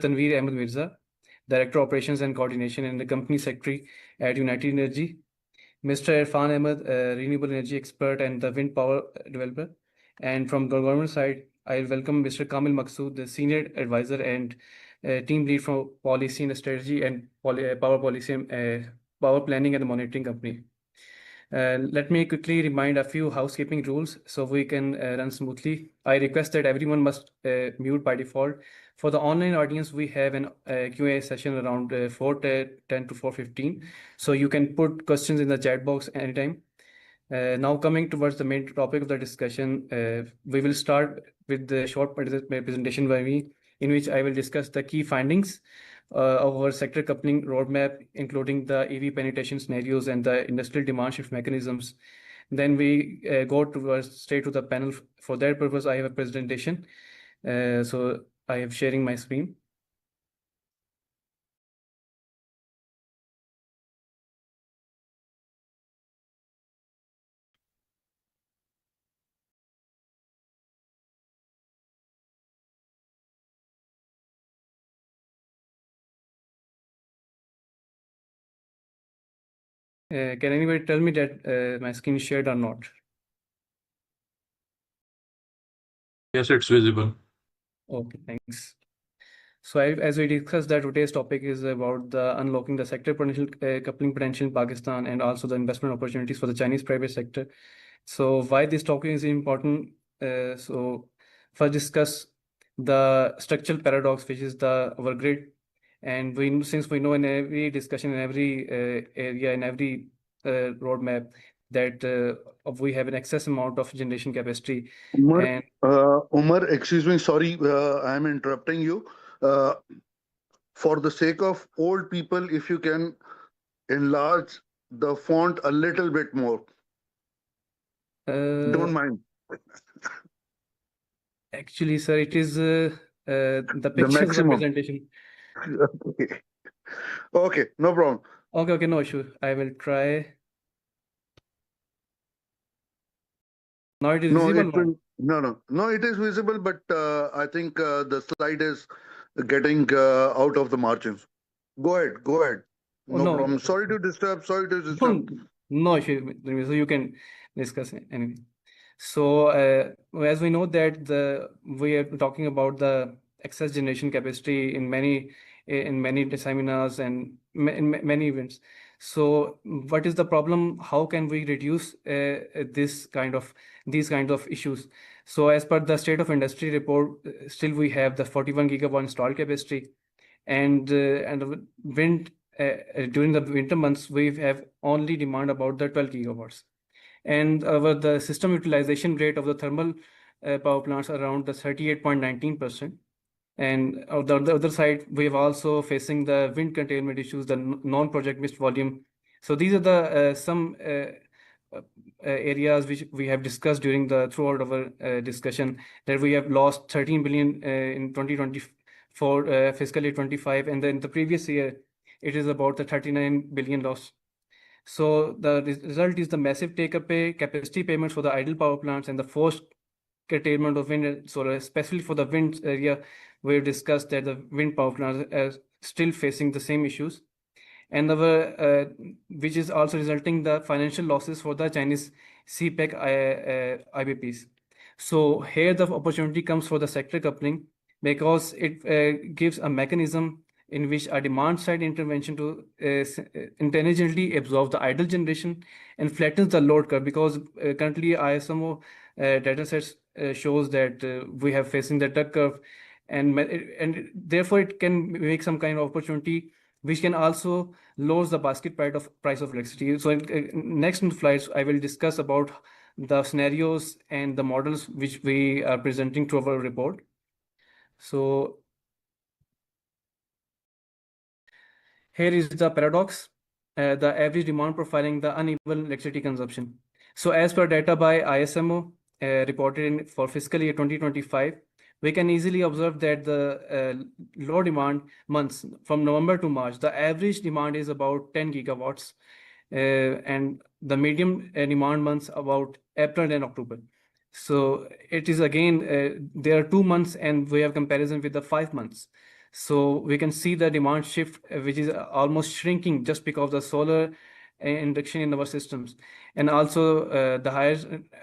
Tanveer Ahmed Mirza, Director Operations and Coordination and the Company Secretary at United Energy. Mr. Irfan Ahmed, Renewable Energy Expert and the Wind Power Developer. And from the government side, I welcome Mr. Kamil Maqsood, the Senior Advisor and Team Lead for Policy and Strategy and Power Policy and Power Planning and Monitoring Company. Let me quickly remind a few housekeeping rules so we can run smoothly. I request that everyone must mute by default. For the online audience, we have an Q&A session around 4:10 to 4:15. So you can put questions in the chat box anytime. Now coming towards the main topic of the discussion, we will start with the short presentation by me, in which I will discuss the key findings of our sector coupling roadmap, including the EV penetration scenarios and the industrial demand shift mechanisms. Then we go straight to the panel. For that purpose, I have a presentation. So I am sharing my screen. Can anybody tell me that my screen is shared or not? Yes, it's visible. Okay, thanks. So as we discussed, that today's topic is about the unlocking the sector potential, coupling potential in Pakistan, and also the investment opportunities for the Chinese private sector. So why this topic is important? So first discuss the structural paradox, which is our grid. And since we know in every discussion, in every area, in every roadmap, that we have an excess amount of generation capacity. Umar, excuse me, sorry, I am interrupting you. For the sake of old people, if you can enlarge the font a little bit more. Don't mind. Actually, sir, it is the pictures representation. Okay, no problem. Okay, no issue. I will try. Now it is visible. No, it is visible, but I think the slide is getting out of the margins. Go ahead. No problem. Sorry to disturb. No issue. So you can discuss anything. So as we know that we are talking about the excess generation capacity in many seminars and in many events. So what is the problem? How can we reduce these kind of issues? So as per the State of Industry report, still we have the 41 gigawatt installed capacity, and wind during the winter months we have only demand about the 12 gigawatts. And the system utilization rate of the thermal power plants around the 38.19%. And on the other side, we have also facing the wind curtailment issues, the non-project missed volume. So these are the some areas which we have discussed throughout our discussion, that we have lost 13 billion in 2024 fiscal year 25, and then the previous year it is about the 39 billion loss. So the result is the massive take-up capacity payments for the idle power plants and the forced curtailment of wind and solar, especially for the wind area. We've discussed that the wind power plants are still facing the same issues, and which is also resulting the financial losses for the Chinese CPEC IBPs. So here the opportunity comes for the sector coupling, because it gives a mechanism in which a demand-side intervention to intelligently absorb the idle generation and flattens the load curve, because currently ISMO data sets shows that we have facing the tuck curve, and therefore it can make some kind of opportunity which can also lower the basket price of electricity. So next in slides, I will discuss about the scenarios and the models which we are presenting to our report. So here is the paradox, the average demand profiling the uneven electricity consumption. So as per data by ISMO reported for fiscal year 2025, we can easily observe that the low demand months from November to March, the average demand is about 10 gigawatts, and the medium demand months about April and October. So it is again, there are 2 months and we have comparison with the 5 months. So we can see the demand shift, which is almost shrinking just because of the solar induction in our systems. And also the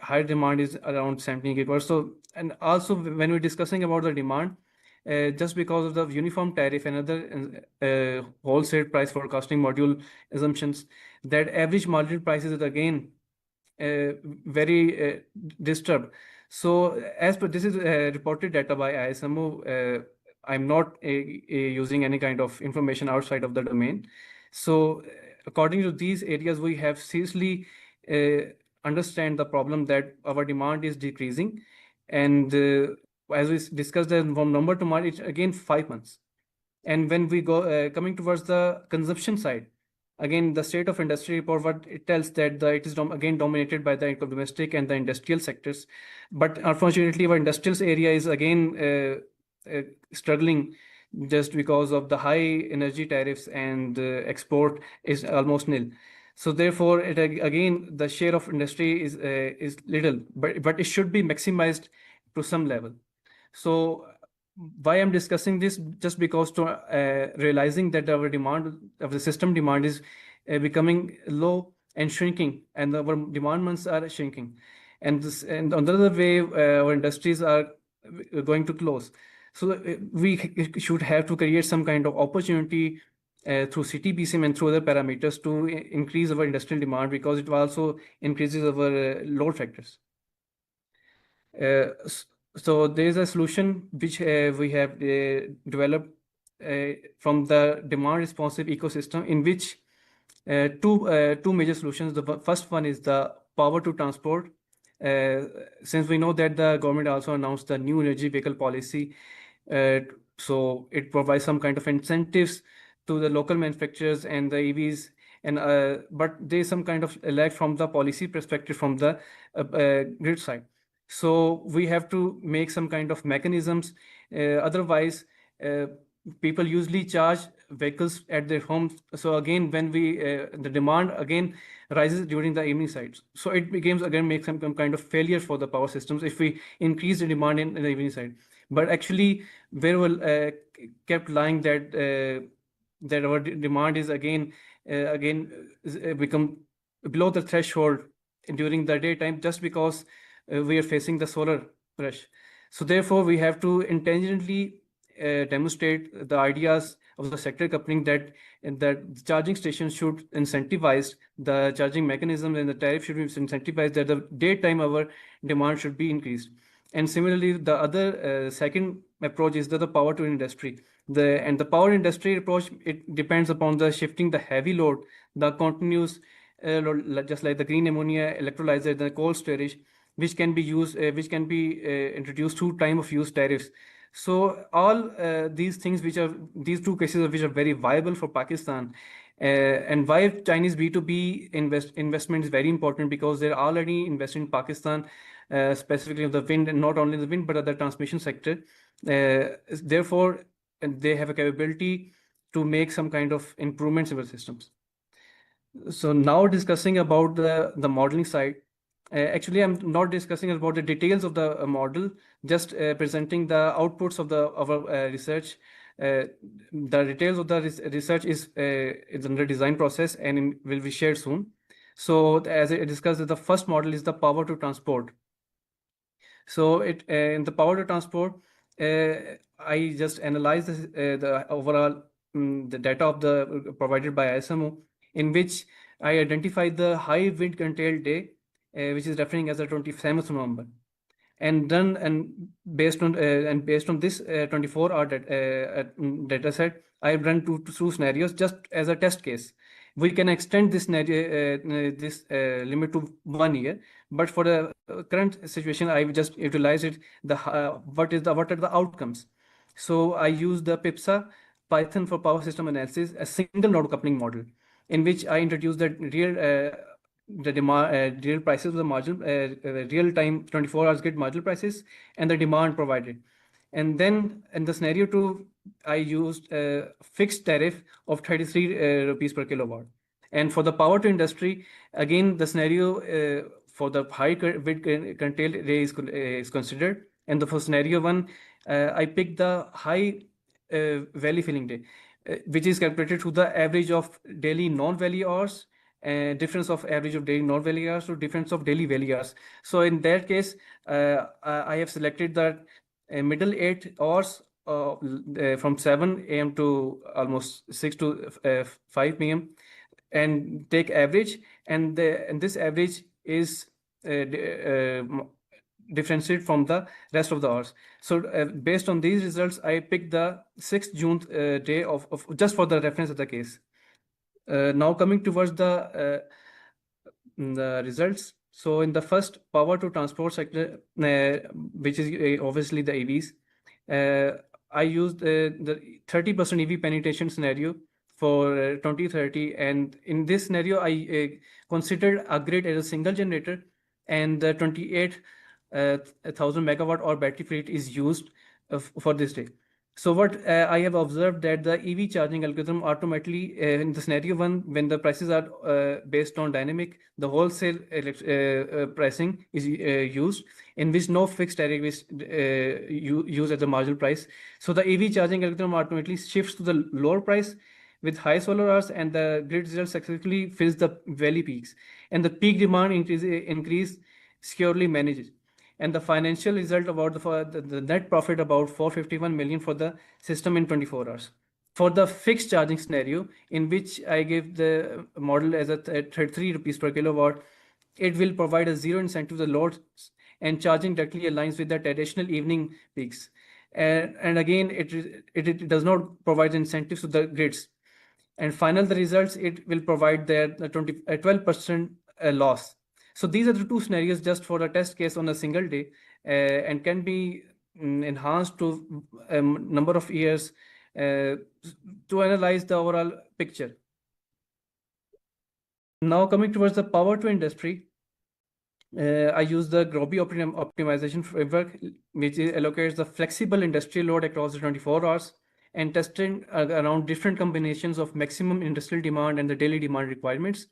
higher demand is around 17 gigawatt. So, and also when we're discussing about the demand, just because of the uniform tariff and other wholesale price forecasting module assumptions, that average marginal prices is again very disturbed. So as per this is reported data by ISMO, I'm not using any kind of information outside of the domain. So according to these areas, we have seriously understand the problem that our demand is decreasing. And as we discussed, that from November to March, it's again 5 months. And when we go coming towards the consumption side, again, the State of Industry report, what it tells that it is again dominated by the domestic and the industrial sectors. But unfortunately, our industrial area is again struggling just because of the high energy tariffs, and export is almost nil. So therefore, again, the share of industry is little, but it should be maximized to some level. So why I'm discussing this, just because to realizing that our demand of the system demand is becoming low and shrinking, and our demand months are shrinking, and on the other way, our industries are going to close. So we should have to create some kind of opportunity through CTBCM and through other parameters to increase our industrial demand, because it also increases our load factors. So there is a solution which we have developed from the demand responsive ecosystem, in which two major solutions. The first one is the power to transport. Since we know that the government also announced the new energy vehicle policy, so it provides some kind of incentives to the local manufacturers and the EVs. And but there is some kind of lag from the policy perspective from the grid side. So we have to make some kind of mechanisms. Otherwise, people usually charge vehicles at their homes. So again, when the demand again rises during the evening sides, so it becomes again makes some kind of failure for the power systems if we increase the demand in the evening side. But actually, very well kept lying that that our demand is again become below the threshold during the daytime, just because we are facing the solar rush. So therefore, we have to intelligently demonstrate the ideas of the sector coupling, that the charging stations should incentivize the charging mechanism, and the tariff should be incentivized that the daytime our demand should be increased. And similarly, the other second approach is the power to industry. The power industry approach, it depends upon the shifting the heavy load, the continuous load, just like the green ammonia electrolyzer, the cold storage, which can be used, which can be introduced through time of use tariffs. So all these things, these two cases which are very viable for Pakistan. And why Chinese B2B investment is very important, because they're already investing in Pakistan, specifically of the wind, and not only the wind but other transmission sector. Therefore, they have a capability to make some kind of improvements in the systems. So now discussing about the modeling side. Actually, I'm not discussing about the details of the model, just presenting the outputs of our research. The details of the research is under design process and will be shared soon. So as I discussed, the first model is the power to transport. So in the power to transport, I just analyzed the overall the data provided by ISMO, in which I identified the high wind curtailed day, which is referring as the 27th November, and based on this 24-hour data set, I run two scenarios just as a test case. We can extend this limit to 1 year, but for the current situation, I just utilized it. What are the outcomes? So I use the PIPSA, Python for Power System Analysis, a single node coupling model, in which I introduced the real prices of the marginal real time 24 hours grid marginal prices and the demand provided. And then in the scenario 2, I used a fixed tariff of 33 rupees per kilowatt. And for the power to industry, again, the scenario for the high wind curtailed day is considered. And for scenario 1, I picked the high valley filling day, which is calculated through the average of daily non-valley hours, difference of average of daily non-valley hours to difference of daily valley hours. So in that case, I have selected the middle 8 hours from 7 a.m. to almost 6 to 5 p.m. and take average, and this average is differentiated from the rest of the hours. So based on these results, I picked the 6th June day of just for the reference of the case. Now coming towards the results. So in the first power to transport sector, which is obviously the EVs, I used the 30% EV penetration scenario for 2030, and in this scenario, I considered a grid as a single generator, and the 28,000 megawatt hour battery fleet is used for this day. So what I have observed that the EV charging algorithm automatically in the scenario 1, when the prices are based on dynamic, the wholesale pricing is used, in which no fixed tariff is used as the marginal price. So the EV charging algorithm automatically shifts to the lower price with high solar hours, and the grid result successfully fills the valley peaks, and the peak demand increase securely managed. And the financial result about the net profit about 451 million for the system in 24 hours. For the fixed charging scenario, in which I gave the model as at 33 rupees per kilowatt, it will provide a zero incentive to the loads, and charging directly aligns with the traditional evening peaks. And again, it does not provide incentives to the grids. And final the results, it will provide the 12% loss. So these are the two scenarios just for a test case on a single day, and can be enhanced to number of years to analyze the overall picture. Now coming towards the power to industry, I use the Groby optimization framework, which allocates the flexible industrial load across the 24 hours and testing around different combinations of maximum industrial demand and the daily demand requirements.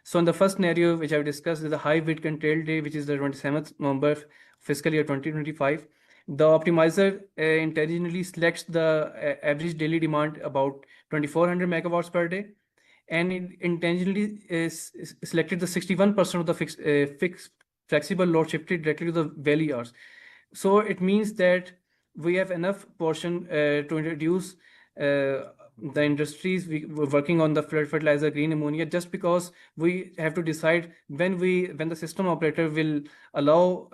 So in the first scenario, which I've discussed, is the high wind control day, which is the 27th November fiscal year 2025. The optimizer intelligently selects the average daily demand about 2400 megawatts per day, and it intentionally selected the 61% of the fixed flexible load shifted directly to the valley hours. So it means that we have enough portion to introduce the industries working on the fertilizer, green ammonia, just because we have to decide when the system operator will allow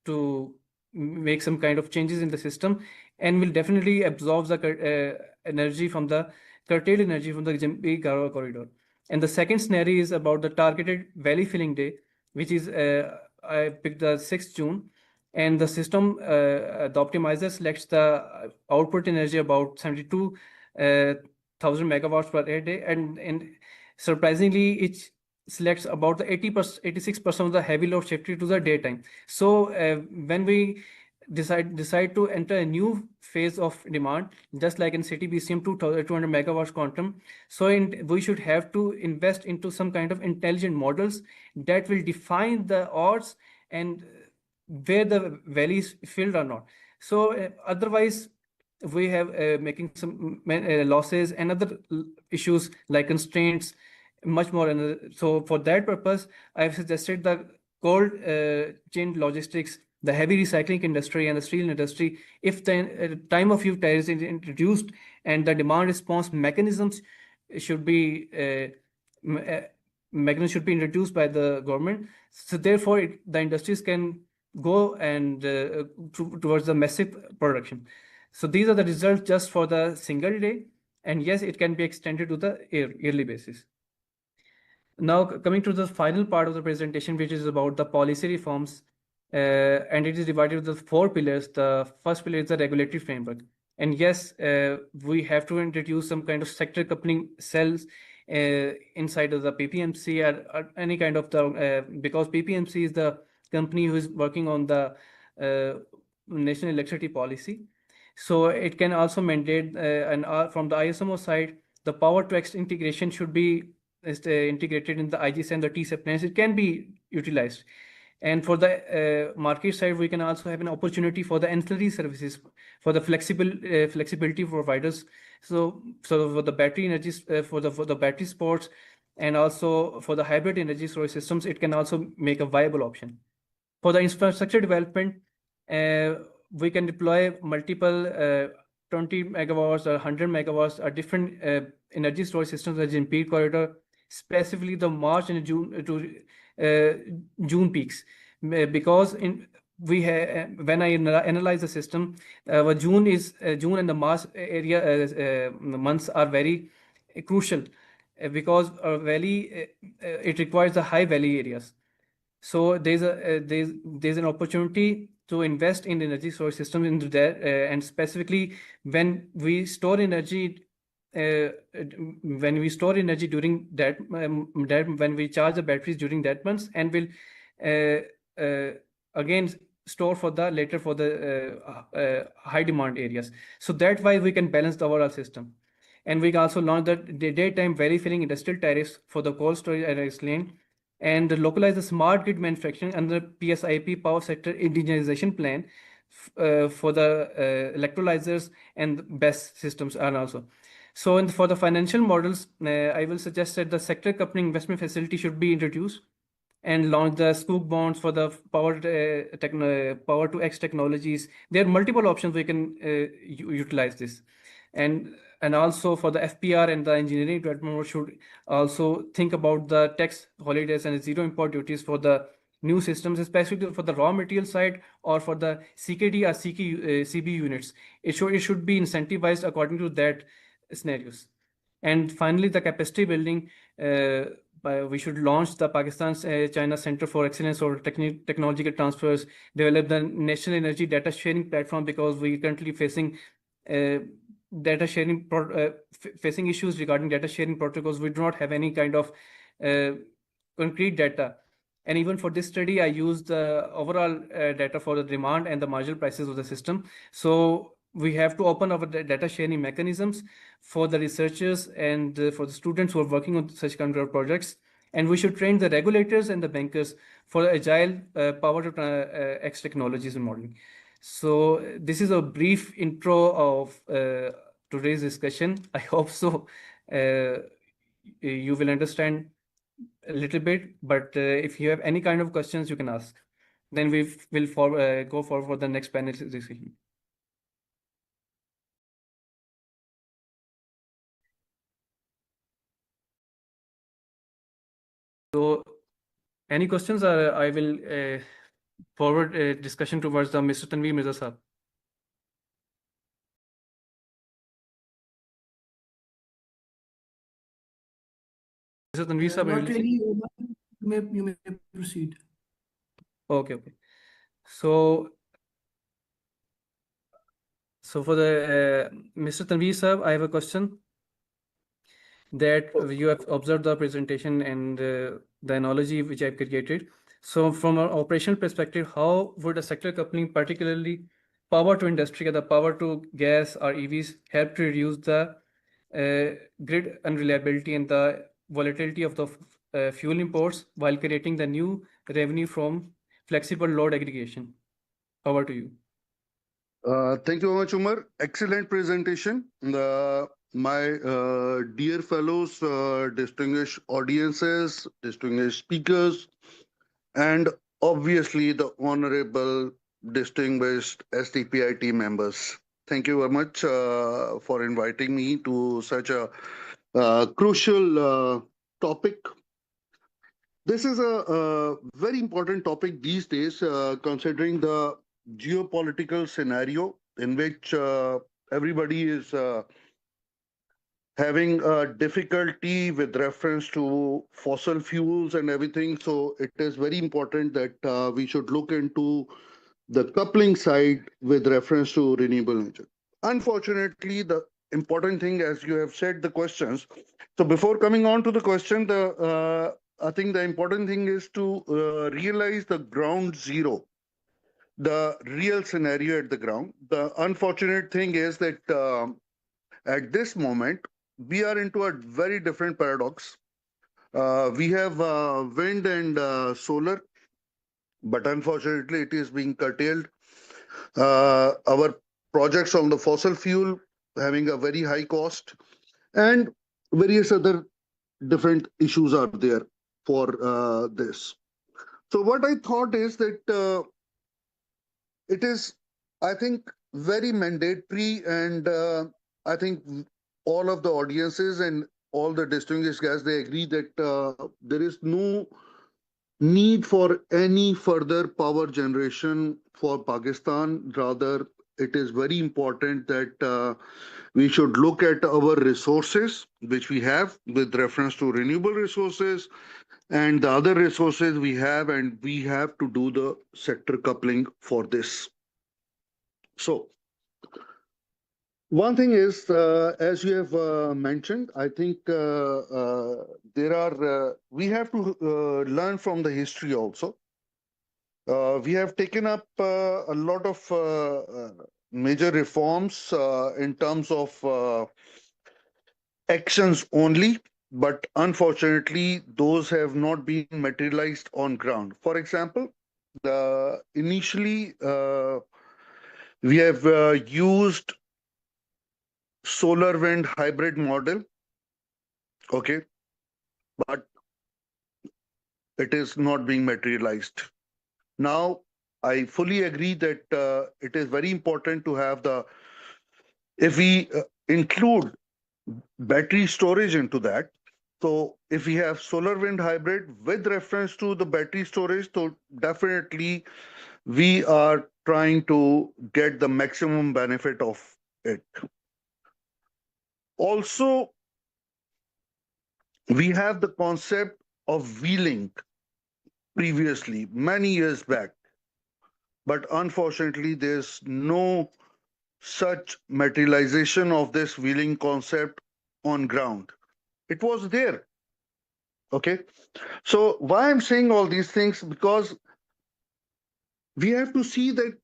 to make some kind of changes in the system, and will definitely absorb the energy from the curtailed energy from the Jambi-Garhwal corridor. And the second scenario is about the targeted valley filling day, which is I picked the 6th June. And the system, the optimizer selects the output energy about 72,000 megawatts per day, and surprisingly, it selects about the 86% of the heavy load shifted to the daytime. So when we decide to enter a new phase of demand, just like in city BCM 200 megawatts quantum, so we should have to invest into some kind of intelligent models that will define the odds and where the valleys filled or not. So otherwise, we have making some losses and other issues like constraints, much more. So for that purpose, I've suggested the cold chain logistics, the heavy recycling industry, and the steel industry. If the time of use tariffs is introduced and the demand response mechanisms should be introduced by the government, so therefore the industries can go and towards the massive production. So these are the results just for the single day, and yes, it can be extended to the yearly basis. Now coming to the final part of the presentation, which is about the policy reforms, and it is divided into 4 pillars. The first pillar is the regulatory framework, and yes, we have to introduce some kind of sector coupling cells inside of the PPMC or any kind of the because PPMC is the company who is working on the national electricity policy. So it can also mandate, and from the ISMO side, the power to X integration should be integrated in the IGS and the TCEP plans. It can be utilized. And for the market side, we can also have an opportunity for the ancillary services, for the flexibility providers. So for the battery energies, for the battery sports, and also for the hybrid energy storage systems, it can also make a viable option. For the infrastructure development, we can deploy multiple 20 megawatts or 100 megawatts or different energy storage systems as in peak corridor, specifically the March and June peaks, because when I analyze the system, June and the March area months are very crucial because valley it requires the high valley areas. So there's an opportunity to invest in energy storage systems into that, and specifically when we store energy during that, when we charge the batteries during that months, and will again store for the later for the high demand areas. So that's why we can balance the overall system. And we can also launch the daytime very filling industrial tariffs for the cold storage, as I explained, and localize the smart grid manufacturing under PSIP power sector indigenization plan for the electrolyzers and BESS systems are also. So for the financial models, I will suggest that the sector coupling investment facility should be introduced and launch the Scoop bonds for the power to X technologies. There are multiple options we can utilize this. And also for the FPR and the engineering development should also think about the tax holidays and zero import duties for the new systems, especially for the raw material side or for the CKD or CB units. It should be incentivized according to that scenarios. And finally, the capacity building, we should launch the Pakistan's China Center for Excellence or Technological Transfers, develop the National Energy Data Sharing Platform, because we currently facing data sharing facing issues regarding data sharing protocols. We do not have any kind of concrete data. And even for this study, I used the overall data for the demand and the marginal prices of the system. So we have to open our data sharing mechanisms for the researchers and for the students who are working on such kind of projects. And we should train the regulators and the bankers for agile power to X technologies and modeling. So this is a brief intro of today's discussion. I hope so you will understand a little bit, but if you have any kind of questions, you can ask. Then we will go forward for the next panel discussion. So any questions? I will forward a discussion towards the Mr. Tanveer Mirza Sahab. Mr. Tanveer Sahab, Not really. You may proceed. Okay. So for the Mr. Tanveer Sahab, I have a question that you have observed the presentation and the analogy which I've created. So from an operational perspective, how would a sector coupling, particularly power to industry or the power to gas or EVs, help to reduce the grid unreliability and the volatility of the fuel imports while creating the new revenue from flexible load aggregation? Over to you. Thank you very much, Umar. Excellent presentation. My dear fellows, distinguished audiences, distinguished speakers, and obviously the honorable distinguished STPI members. Thank you very much for inviting me to such a crucial topic. This is a very important topic these days, considering the geopolitical scenario in which everybody is having a difficulty with reference to fossil fuels and everything. So it is very important that we should look into the coupling side with reference to renewable energy. Unfortunately, the important thing, as you have said, the questions. So before coming on to the question, I think the important thing is to realize the ground zero, the real scenario at the ground. The unfortunate thing is that at this moment, we are into a very different paradox. We have wind and solar. but unfortunately it is being curtailed. Our projects on the fossil fuel having a very high cost, and various other different issues are there for this. So what I thought is that it is, I think, very mandatory, and I think all of the audiences and all the distinguished guests, they agree that there is no need for any further power generation for Pakistan. Rather, it is very important that we should look at our resources, which we have with reference to renewable resources and the other resources we have, and we have to do the sector coupling for this. So, one thing is, as you have mentioned, I think we have to learn from the history also. We have taken up a lot of major reforms in terms of actions only, but unfortunately, those have not been materialized on ground. For example, initially, we have used solar wind hybrid model, okay, but it is not being materialized. Now, I fully agree that it is very important to have if we include battery storage into that. So if we have solar wind hybrid with reference to the battery storage, so definitely we are trying to get the maximum benefit of it. Also, we have the concept of wheeling previously, many years back, but unfortunately, there's no such materialization of this wheeling concept on ground. It was there. Okay. So why I'm saying all these things? Because we have to see that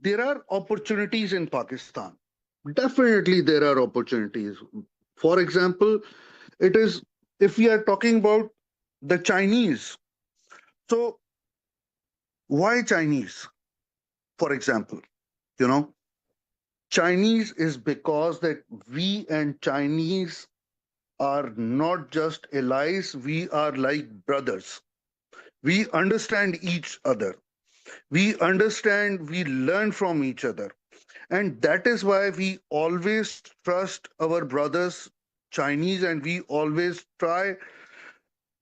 there are opportunities in Pakistan. Definitely there are opportunities. For example, it is, if we are talking about the Chinese. So why Chinese? For example, Chinese is because that we and Chinese are not just allies, we are like brothers. We understand each other. We understand, we learn from each other. And that is why we always trust our brothers, Chinese, and we always try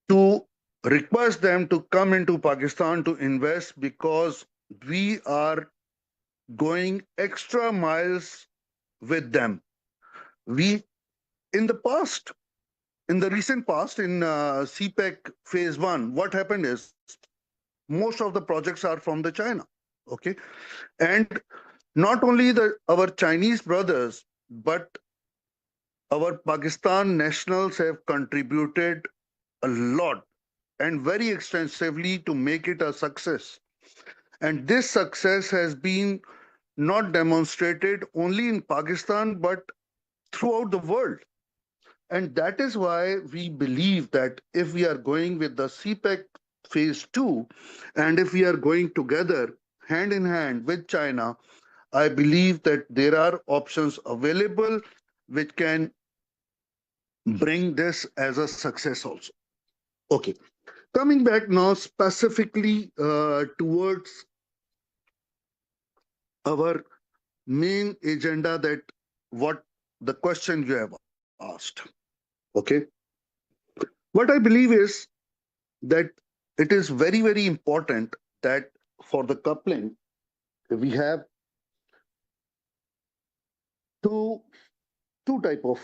to request them to come into Pakistan to invest, because we are going extra miles with them. We, in the past, in the recent past, in CPEC phase 1, what happened is most of the projects are from the China. Okay. And not only our Chinese brothers, but our Pakistan nationals have contributed a lot and very extensively to make it a success. And this success has been not demonstrated only in Pakistan, but throughout the world. And that is why we believe that if we are going with the CPEC phase 2, and if we are going together hand in hand with China, I believe that there are options available which can bring this as a success also. Okay. Coming back now specifically towards our main agenda, that what the question you have asked. Okay. What I believe is that it is very, very important that for the coupling, we have two type of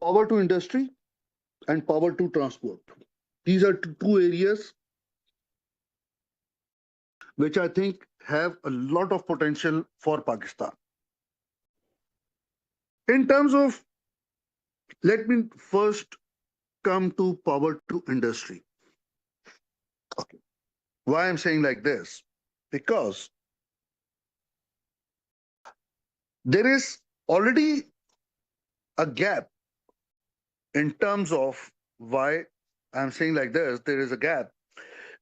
power to industry and power to transport. These are two areas which I think have a lot of potential for Pakistan. In terms of, let me first come to power to industry. Okay. Why I'm saying like this? Because there is already a gap in terms of why I'm saying like this. There is a gap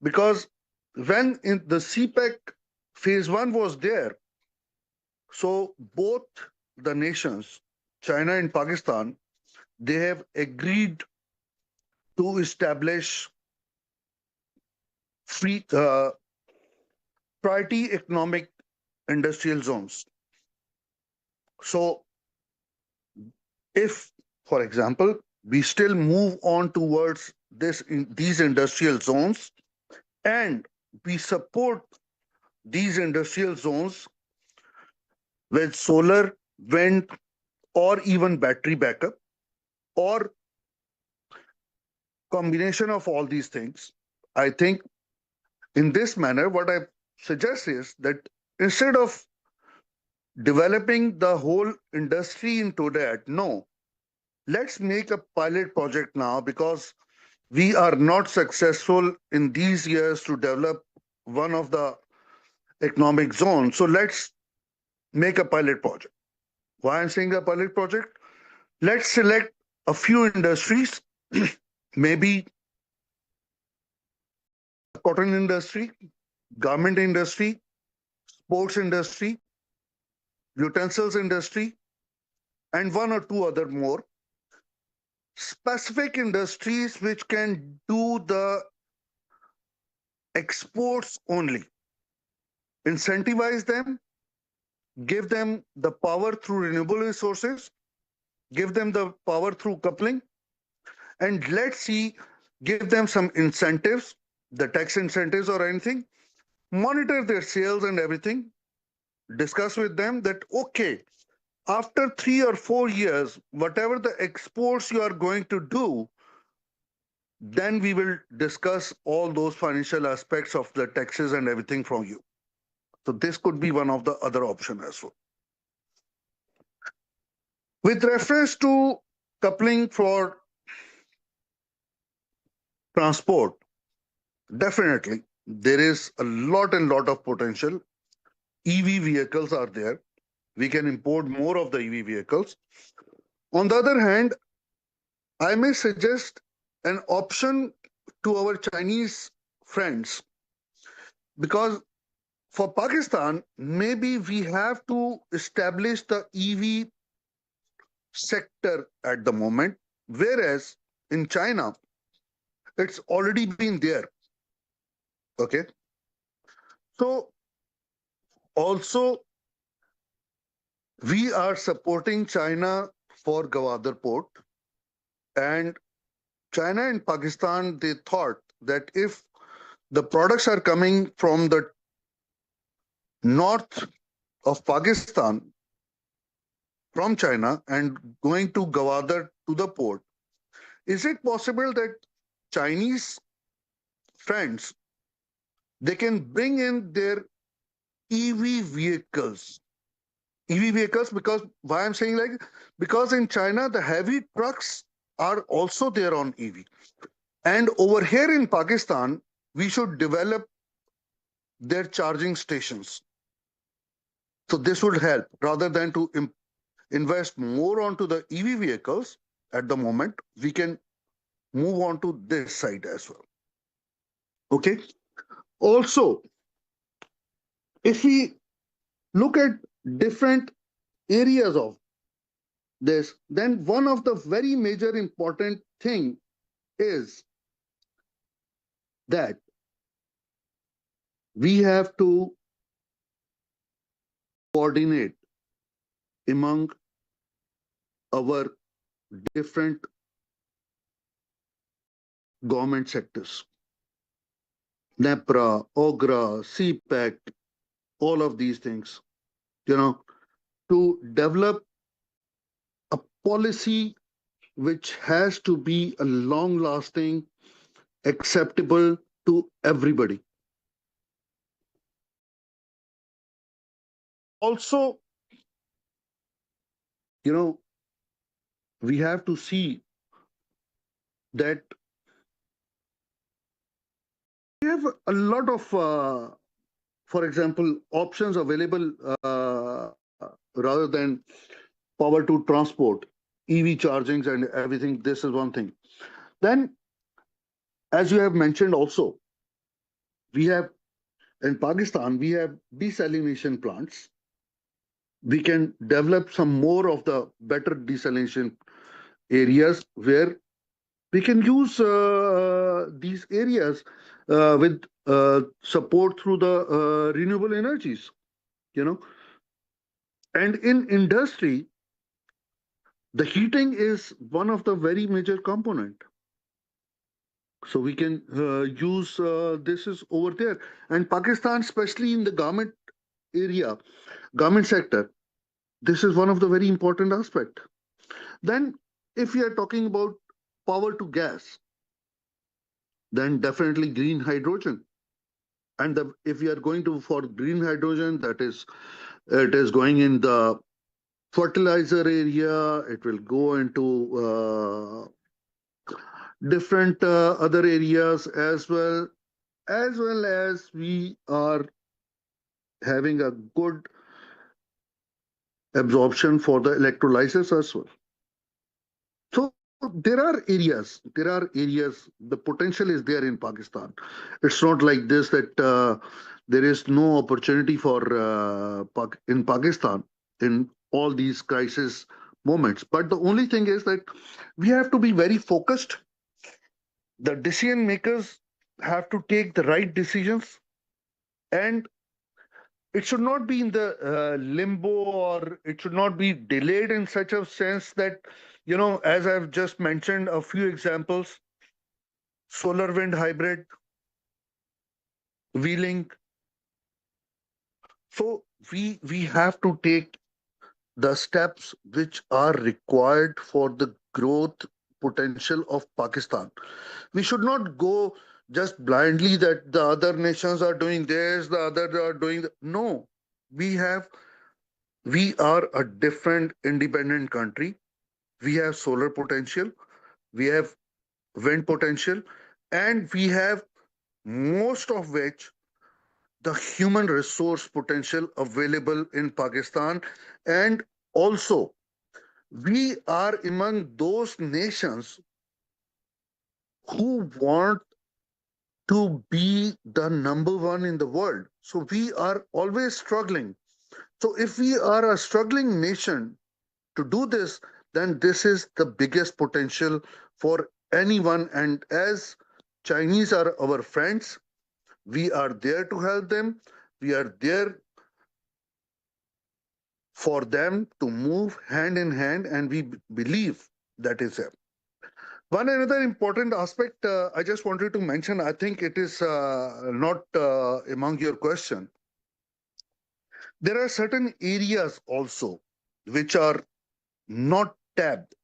because when in the CPEC phase 1 was there, so both the nations, China and Pakistan, they have agreed to establish free priority economic industrial zones. So if, for example, we still move on towards these industrial zones and we support these industrial zones with solar, wind, or even battery backup, or combination of all these things, I think in this manner, what I suggest is that instead of developing the whole industry into that, no, let's make a pilot project now, because we are not successful in these years to develop one of the economic zones. So let's make a pilot project. Why I'm saying a pilot project? Let's select a few industries, maybe cotton industry, garment industry, sports industry, utensils industry, and one or two other more specific industries which can do the exports only. Incentivize them, give them the power through renewable resources, give them the power through coupling, and let's see, give them some incentives, the tax incentives or anything, monitor their sales and everything, discuss with them that, okay, after 3 or 4 years, whatever the exports you are going to do, then we will discuss all those financial aspects of the taxes and everything from you. So this could be one of the other options as well. With reference to coupling for transport, definitely there is a lot of potential. EV vehicles are there. We can import more of the EV vehicles. On the other hand, I may suggest an option to our Chinese friends, because for Pakistan, maybe we have to establish the EV sector at the moment, whereas in China, it's already been there. Okay. So also, we are supporting China for Gwadar port, and China and Pakistan, they thought that if the products are coming from the north of Pakistan, from China, and going to Gwadar to the port, is it possible that Chinese friends, they can bring in their EV vehicles? EV vehicles, because why I'm saying like, because in China, the heavy trucks are also there on EV. And over here in Pakistan, we should develop their charging stations. So this would help, rather than to invest more onto the EV vehicles at the moment, we can move on to this side as well. Okay. Also, if we look at different areas of this, then one of the very major important thing is that we have to coordinate among our different government sectors. NEPRA, OGRA, CPEC, all of these things, to develop a policy which has to be a long-lasting, acceptable to everybody. Also, we have to see that we have a lot of, for example, options available rather than power to transport, EV chargings and everything. This is one thing. Then, as you have mentioned also, we have in Pakistan, we have desalination plants. We can develop some more of the better desalination areas where we can use these areas with support through the renewable energies, you know. And in industry, the heating is one of the very major component. So we can use this is over there. And Pakistan, especially in the garment area, garment sector, this is one of the very important aspect. Then if we are talking about power to gas, then definitely green hydrogen. And if we are going to for green hydrogen, that is, it is going in the fertilizer area, it will go into different other areas as well as we are having a good absorption for the electrolysis as well. So there are areas, the potential is there in Pakistan. It's not like this that there is no opportunity for in Pakistan in all these crisis moments. But the only thing is that we have to be very focused. The decision makers have to take the right decisions, and it should not be in the limbo, or it should not be delayed in such a sense that, you know, as I've just mentioned a few examples, solar wind hybrid, wheeling. So we have to take the steps which are required for the growth potential of Pakistan. We should not go just blindly that the other nations are doing this, the other are doing no. We are a different independent country. We have solar potential, we have wind potential, and we have most of which the human resource potential available in Pakistan. And also, we are among those nations who want to be the number one in the world. So we are always struggling. So if we are a struggling nation to do this, then this is the biggest potential for anyone. And as Chinese are our friends, we are there to help them. We are there for them to move hand in hand, and we believe that is it. One another important aspect I just wanted to mention, I think it is not among your question. There are certain areas also which are not tapped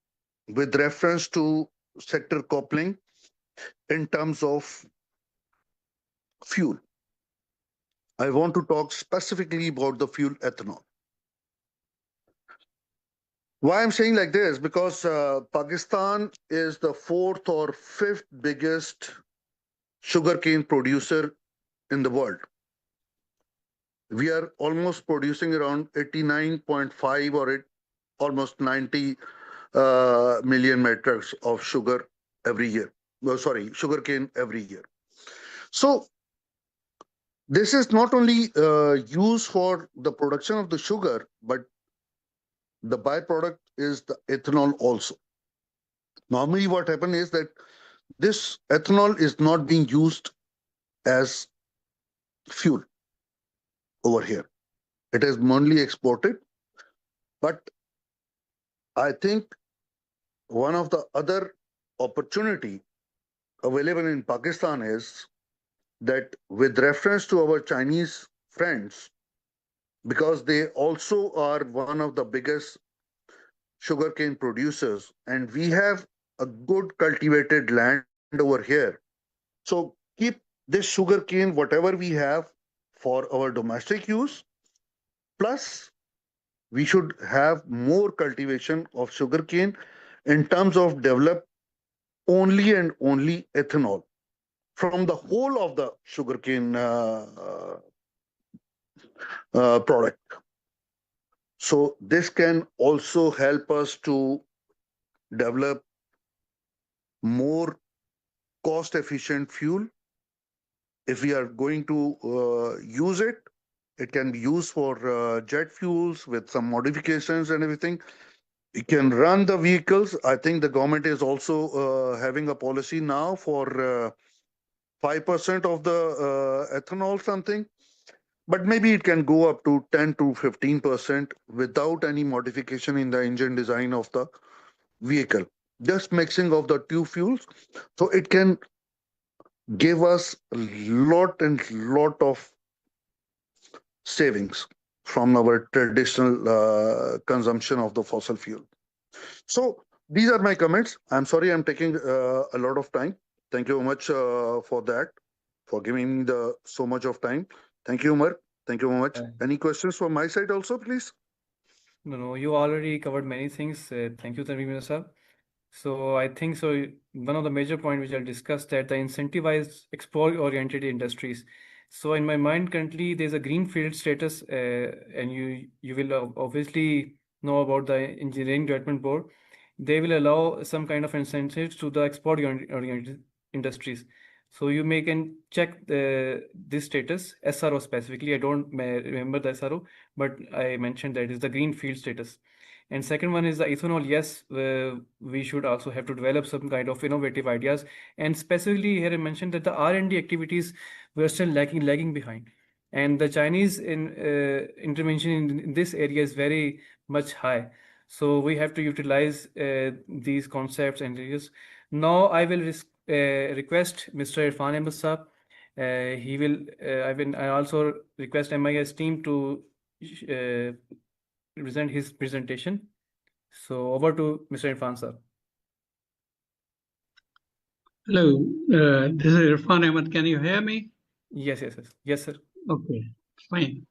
with reference to sector coupling in terms of fuel. I want to talk specifically about the fuel ethanol. Why I'm saying like this? Because Pakistan is the fourth or fifth biggest sugarcane producer in the world. We are almost producing around 89.5 or almost 90 million metrics of sugar every year. No, sorry, sugarcane every year. So this is not only used for the production of the sugar, but the byproduct is the ethanol also. Normally what happens is that this ethanol is not being used as fuel over here. It is mainly exported. But I think one of the other opportunity available in Pakistan is that with reference to our Chinese friends, because they also are one of the biggest sugarcane producers, and we have a good cultivated land over here. So keep this sugarcane, whatever we have, for our domestic use, plus we should have more cultivation of sugarcane in terms of develop only and only ethanol from the whole of the sugarcane product. So this can also help us to develop more cost efficient fuel if we are going to use it, it can be used for jet fuels with some modifications and everything. We can run the vehicles. I think the government is also having a policy now for 5% of the ethanol something, but maybe it can go up to 10 to 15% without any modification in the engine design of the vehicle. Just mixing of the two fuels. So it can give us a lot of savings from our traditional consumption of the fossil fuel. So these are my comments. I'm sorry I'm taking a lot of time. Thank you very much for that, for giving me so much of time. Thank you, Umar. Thank you very much. Any questions from my side also, please? No, you already covered many things. Thank you, Tanveer sir. So I think so. One of the major points which I'll discuss that the incentivized export-oriented industries. So in my mind, currently there's a greenfield status, and you will obviously know about the Engineering Development Board. They will allow some kind of incentives to the export-oriented industries. So you can check this status, SRO specifically. I don't remember the SRO, but I mentioned that is the greenfield status. And second one is the ethanol. Yes, we should also have to develop some kind of innovative ideas. And specifically here I mentioned that the R&D activities were still lagging behind. And the Chinese intervention in this area is very much high. So we have to utilize these concepts and areas. Now I will request Mr. Irfan Ahmed Saab. I also request MIS team to present his presentation. So over to Mr. Irfan sir. Hello, this is Irfan Ahmed. Can you hear me? Yes, sir. Okay, fine.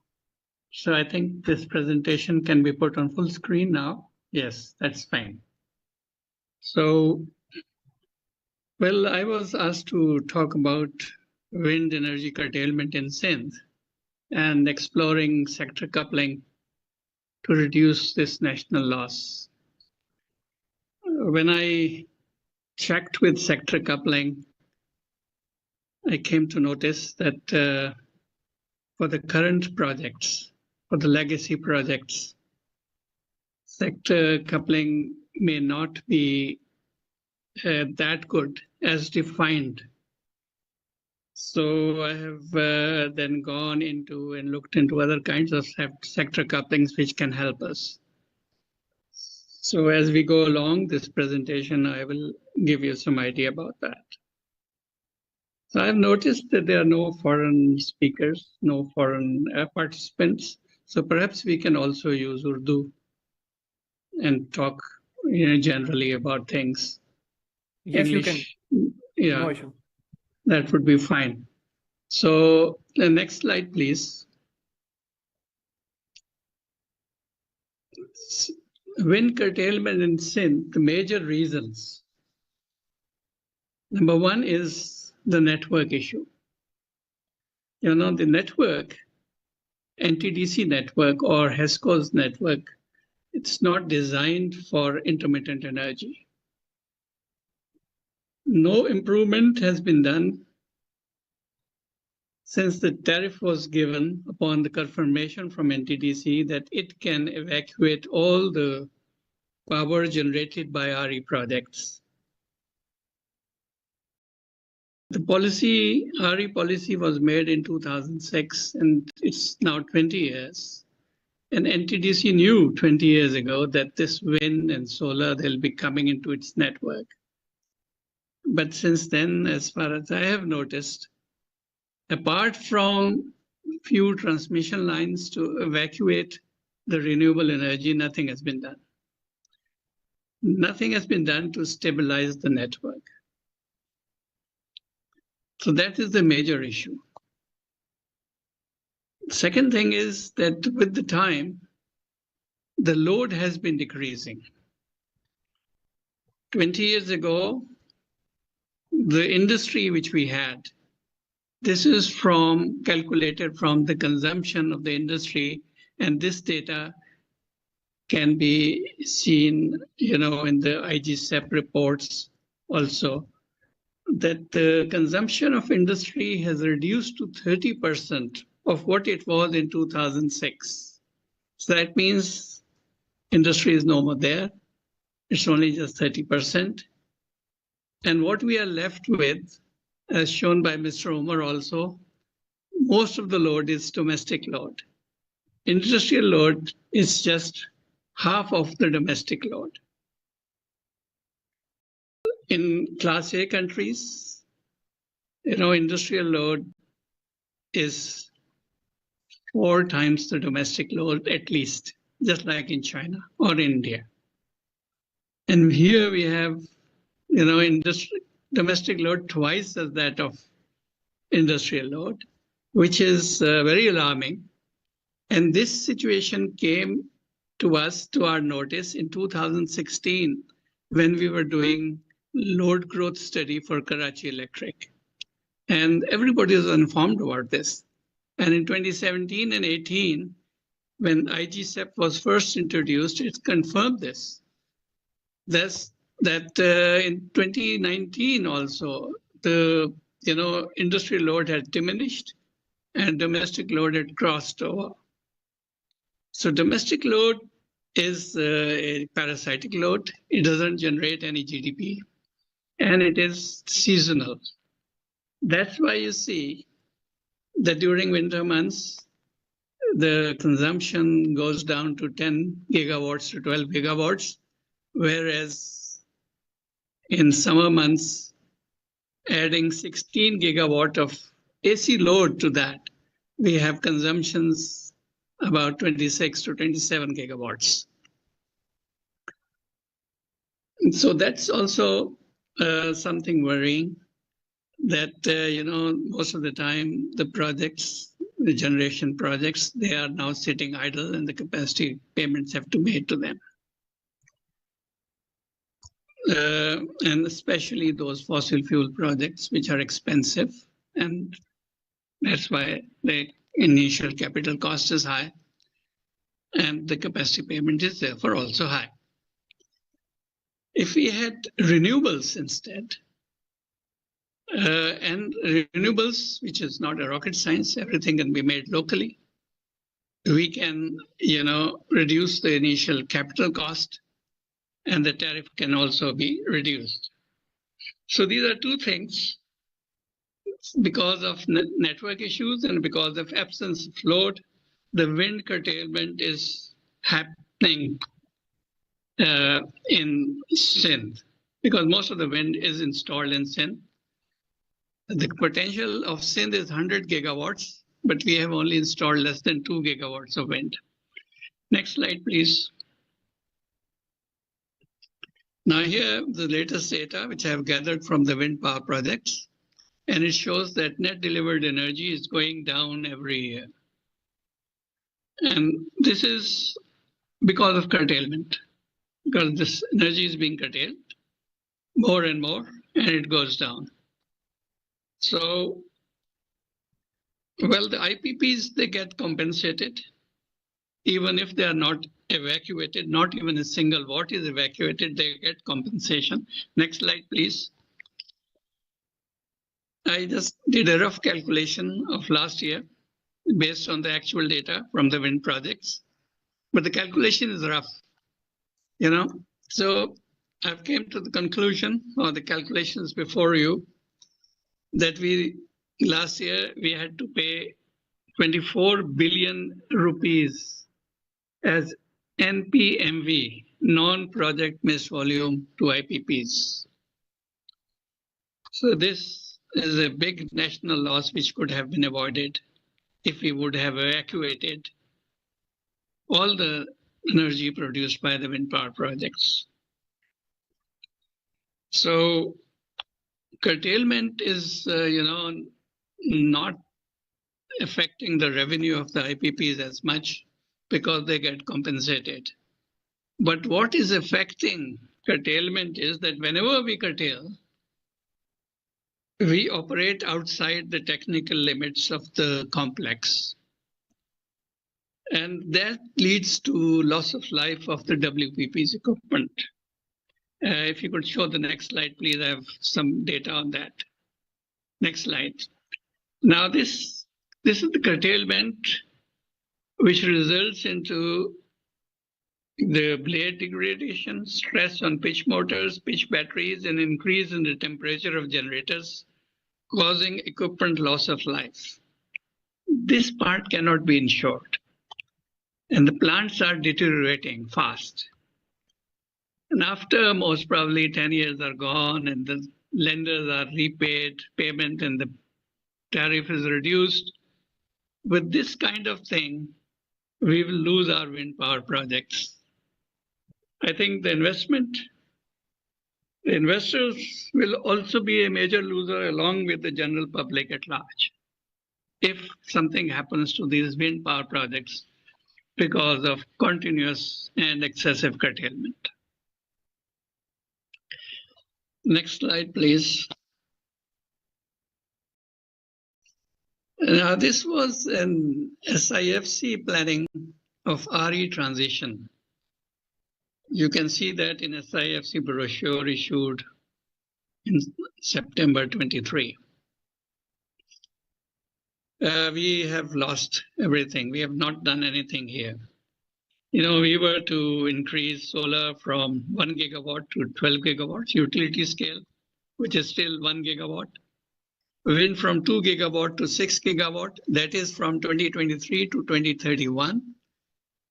So I think this presentation can be put on full screen now. Yes, that's fine. So, well, I was asked to talk about wind energy curtailment in Sindh and exploring sector coupling to reduce this national loss. When I checked with sector coupling, I came to notice that for the current projects, for the legacy projects, sector coupling may not be that good as defined. So I have then gone into and looked into other kinds of sector couplings which can help us. So as we go along this presentation, I will give you some idea about that. So I've noticed that there are no foreign speakers, no foreign participants. So perhaps we can also use Urdu and talk generally about things. Yes, English, you can. Yeah, No issue. that would be fine. So the next slide, please. Wind curtailment in Sindh, the major reasons. Number one is the network issue. The network, NTDC network or HESCO's network, it's not designed for intermittent energy. No improvement has been done since the tariff was given upon the confirmation from NTDC that it can evacuate all the power generated by RE projects. The RE policy was made in 2006 and it's now 20 years. And NTDC knew 20 years ago that this wind and solar, they'll be coming into its network. But since then, as far as I have noticed, apart from few transmission lines to evacuate the renewable energy, nothing has been done. Nothing has been done to stabilize the network. So that is the major issue. Second thing is that with the time, the load has been decreasing. 20 years ago, the industry which we had, this is calculated from the consumption of the industry, and this data can be seen, in the IGCEP reports also. that the consumption of industry has reduced to 30% of what it was in 2006. So that means industry is no more there. It's only just 30%. And what we are left with, as shown by Mr. Umar also, most of the load is domestic load. Industrial load is just half of the domestic load. In Class A countries, industrial load is 4 times the domestic load at least, just like in China or India. And here we have, domestic load twice as that of industrial load, which is very alarming. And this situation came to us, to our notice in 2016, when we were doing load growth study for Karachi Electric. And everybody was informed about this. And in 2017 and 18, when IGCEP was first introduced, it confirmed this. That in 2019 also, the industrial load had diminished and domestic load had crossed over. So domestic load is a parasitic load. It doesn't generate any GDP, and it is seasonal. That's why you see that during winter months, the consumption goes down to 10 gigawatts to 12 gigawatts, whereas in summer months, adding 16 gigawatt of AC load to that, we have consumptions about 26 to 27 gigawatts. And so that's also something worrying, that most of the time the projects, the generation projects, they are now sitting idle and the capacity payments have to be made to them. And especially those fossil fuel projects, which are expensive, and that's why the initial capital cost is high, and the capacity payment is therefore also high. If we had renewables instead, and renewables, which is not a rocket science, everything can be made locally. We can, reduce the initial capital cost, and the tariff can also be reduced. So these are two things. Because of network issues and because of absence of load, the wind curtailment is happening in Sindh, because most of the wind is installed in Sindh. The potential of Sindh is 100 gigawatts, but we have only installed less than 2 gigawatts of wind. Next slide, please. Now here, the latest data, which I have gathered from the wind power projects, and it shows that net delivered energy is going down every year. And this is because of curtailment, because this energy is being curtailed more and more, and it goes down. So, well, the IPPs, they get compensated, even if they are not evacuated, not even a single watt is evacuated, they get compensation. Next slide, please. I just did a rough calculation of last year based on the actual data from the wind projects, but the calculation is rough, So I've came to the conclusion, or the calculations before you, that last year we had to pay 24 billion rupees as NPMV, non-project missed volume, to IPPs. So this is a big national loss which could have been avoided if we would have evacuated all the energy produced by the wind power projects. So curtailment is, not affecting the revenue of the IPPs as much because they get compensated. But what is affecting curtailment is that whenever we curtail, we operate outside the technical limits of the complex. And that leads to loss of life of the WPP's equipment. If you could show the next slide, please. I have some data on that. Next slide. Now this is the curtailment which results into the blade degradation, stress on pitch motors, pitch batteries, and increase in the temperature of generators, causing equipment loss of life. This part cannot be ensured, and the plants are deteriorating fast. And after most probably 10 years are gone and the lenders are repaid payment and the tariff is reduced, with this kind of thing, we will lose our wind power projects. I think the investors will also be a major loser along with the general public at large if something happens to these wind power projects because of continuous and excessive curtailment. Next slide, please. Now, this was an SIFC planning of RE transition. You can see that in SIFC brochure issued in September 23. We have lost everything. We have not done anything here. You know, we were to increase solar from 1 gigawatt to 12 gigawatts utility scale, which is still 1 gigawatt. Wind from 2 gigawatt to 6 gigawatt, that is from 2023 to 2031.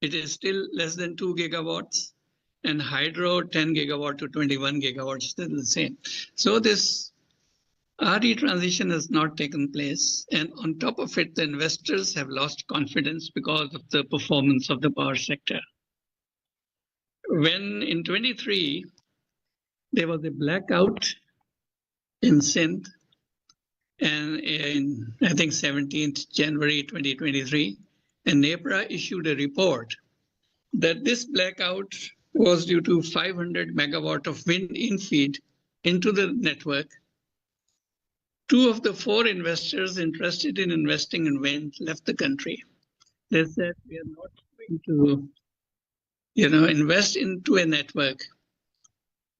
It is still less than 2 gigawatts. And hydro 10 gigawatt to 21 gigawatts, still the same. So this RE transition has not taken place. And on top of it, the investors have lost confidence because of the performance of the power sector. When in 23, there was a blackout in Sindh, and in, I think, 17th January 2023, and NEPRA issued a report that this blackout was due to 500 megawatt of wind infeed into the network. 2 of the 4 investors interested in investing in wind left the country. They said, we are not going to, invest into a network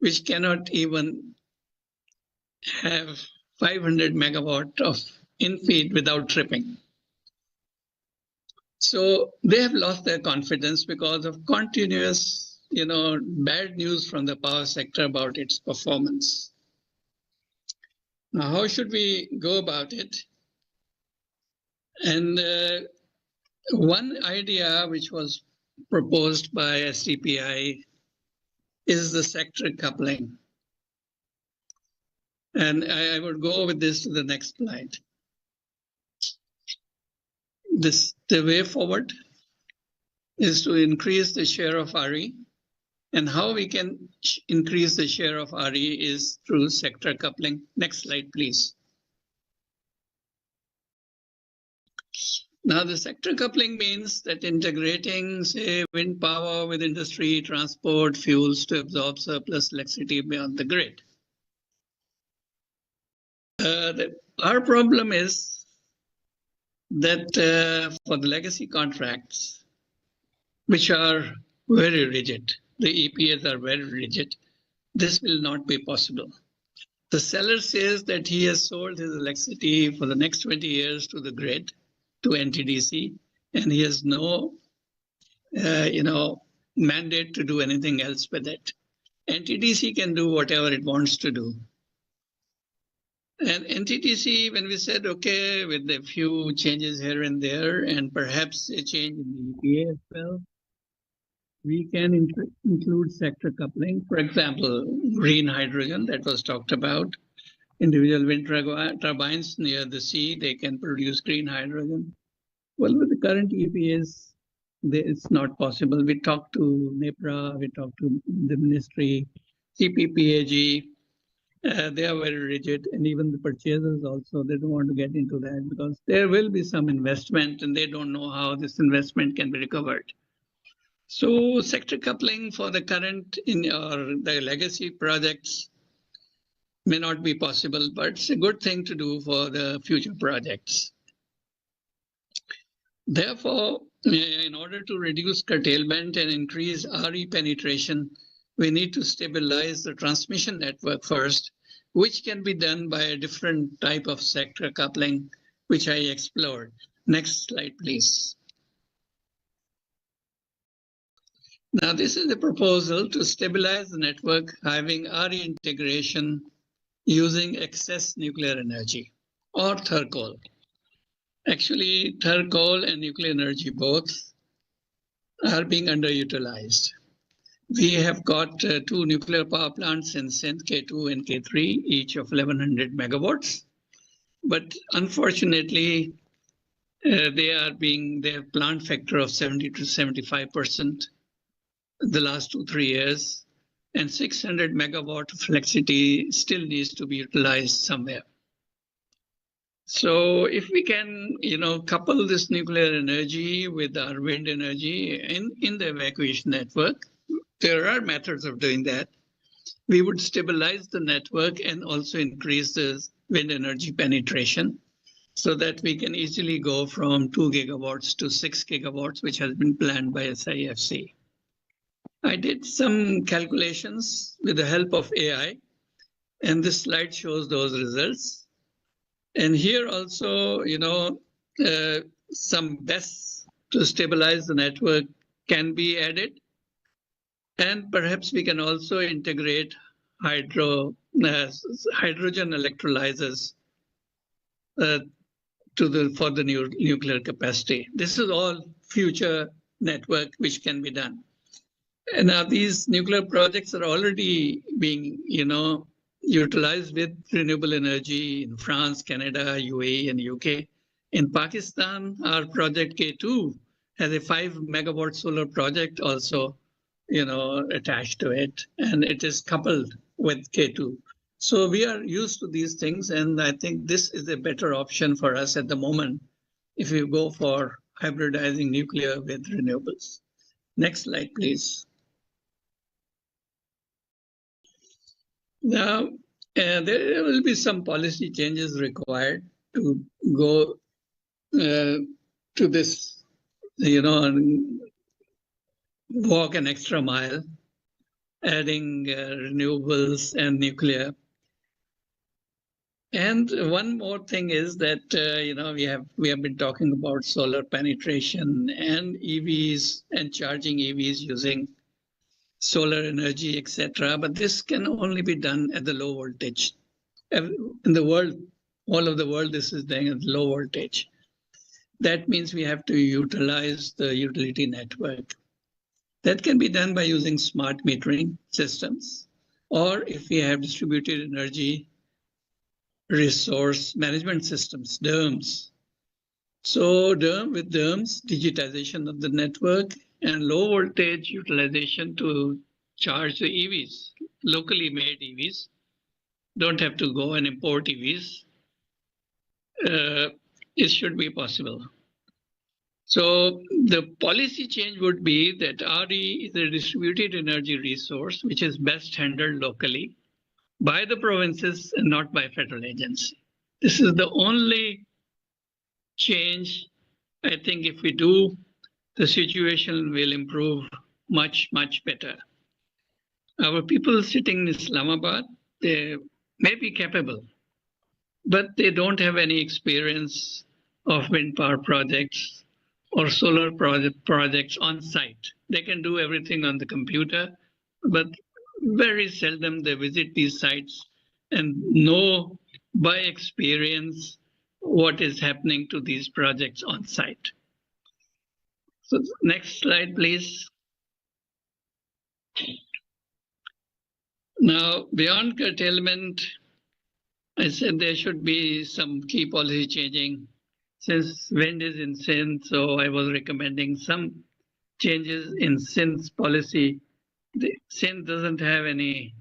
which cannot even have 500 megawatt of infeed without tripping. So they have lost their confidence because of continuous, bad news from the power sector about its performance. Now, how should we go about it? And one idea which was proposed by STPI is the sector coupling. And I would go with this to the next slide. The way forward is to increase the share of RE. And how we can increase the share of RE is through sector coupling. Next slide, please. Now, the sector coupling means that integrating, say, wind power with industry, transport, fuels to absorb surplus electricity beyond the grid. Our problem is that for the legacy contracts, which are very rigid, the EPAs are very rigid, this will not be possible. The seller says that he has sold his electricity for the next 20 years to the grid, to NTDC, and he has no, mandate to do anything else with it. NTDC can do whatever it wants to do. And NTDC, when we said, okay, with a few changes here and there, and perhaps a change in the EPA as well, we can include sector coupling. For example, green hydrogen that was talked about. Individual wind turbines near the sea, they can produce green hydrogen. Well, with the current EPAs, it's not possible. We talked to NEPRA, we talked to the ministry, CPPAG. They are very rigid, and even the purchasers also, they don't want to get into that because there will be some investment and they don't know how this investment can be recovered. So sector coupling for the current or the legacy projects may not be possible, but it's a good thing to do for the future projects. Therefore, in order to reduce curtailment and increase RE penetration, we need to stabilize the transmission network first, which can be done by a different type of sector coupling, which I explored. Next slide, please. Now, this is a proposal to stabilize the network having RE integration using excess nuclear energy or thermal. Actually, thermal and nuclear energy both are being underutilized. We have got 2 nuclear power plants in Sindh, K2 and K3, each of 1100 megawatts. But unfortunately, they have plant factor of 70 to 75% the last 2-3 years, and 600 megawatt of electricity still needs to be utilized somewhere. So if we can, couple this nuclear energy with our wind energy in the evacuation network, there are methods of doing that. We would stabilize the network and also increase the wind energy penetration so that we can easily go from 2 gigawatts to 6 gigawatts, which has been planned by SIFC. I did some calculations with the help of AI, and this slide shows those results. And here also, some BESS to stabilize the network can be added. And perhaps we can also integrate hydrogen electrolyzers for the nuclear capacity. This is all future network which can be done. And now these nuclear projects are already being, utilized with renewable energy in France, Canada, UAE, and UK. In Pakistan, our project K2 has a 5 megawatt solar project also, attached to it, and it is coupled with K2. So we are used to these things, and I think this is a better option for us at the moment if we go for hybridizing nuclear with renewables. Next slide, please. Now, there will be some policy changes required to go to this, walk an extra mile, adding renewables and nuclear. And one more thing is that, we have been talking about solar penetration and EVs and charging EVs using solar energy, etc. But this can only be done at the low voltage. In the world, all of the world, this is done at low voltage. That means we have to utilize the utility network. That can be done by using smart metering systems, or if we have distributed energy resource management systems, DERMS. So with DERMS, digitization of the network and low voltage utilization to charge the EVs, locally made EVs, don't have to go and import EVs. It should be possible. So the policy change would be that RE is a distributed energy resource, which is best handled locally by the provinces and not by federal agency. This is the only change. I think if we do, the situation will improve much, much better. Our people sitting in Islamabad, they may be capable, but they don't have any experience of wind power projects or solar projects on site. They can do everything on the computer, but very seldom they visit these sites and know by experience what is happening to these projects on site. So next slide, please. Now, beyond curtailment, I said there should be some key policy changing. Since wind is in Sindh, so I was recommending some changes in Sindh's policy. Sindh doesn't have any,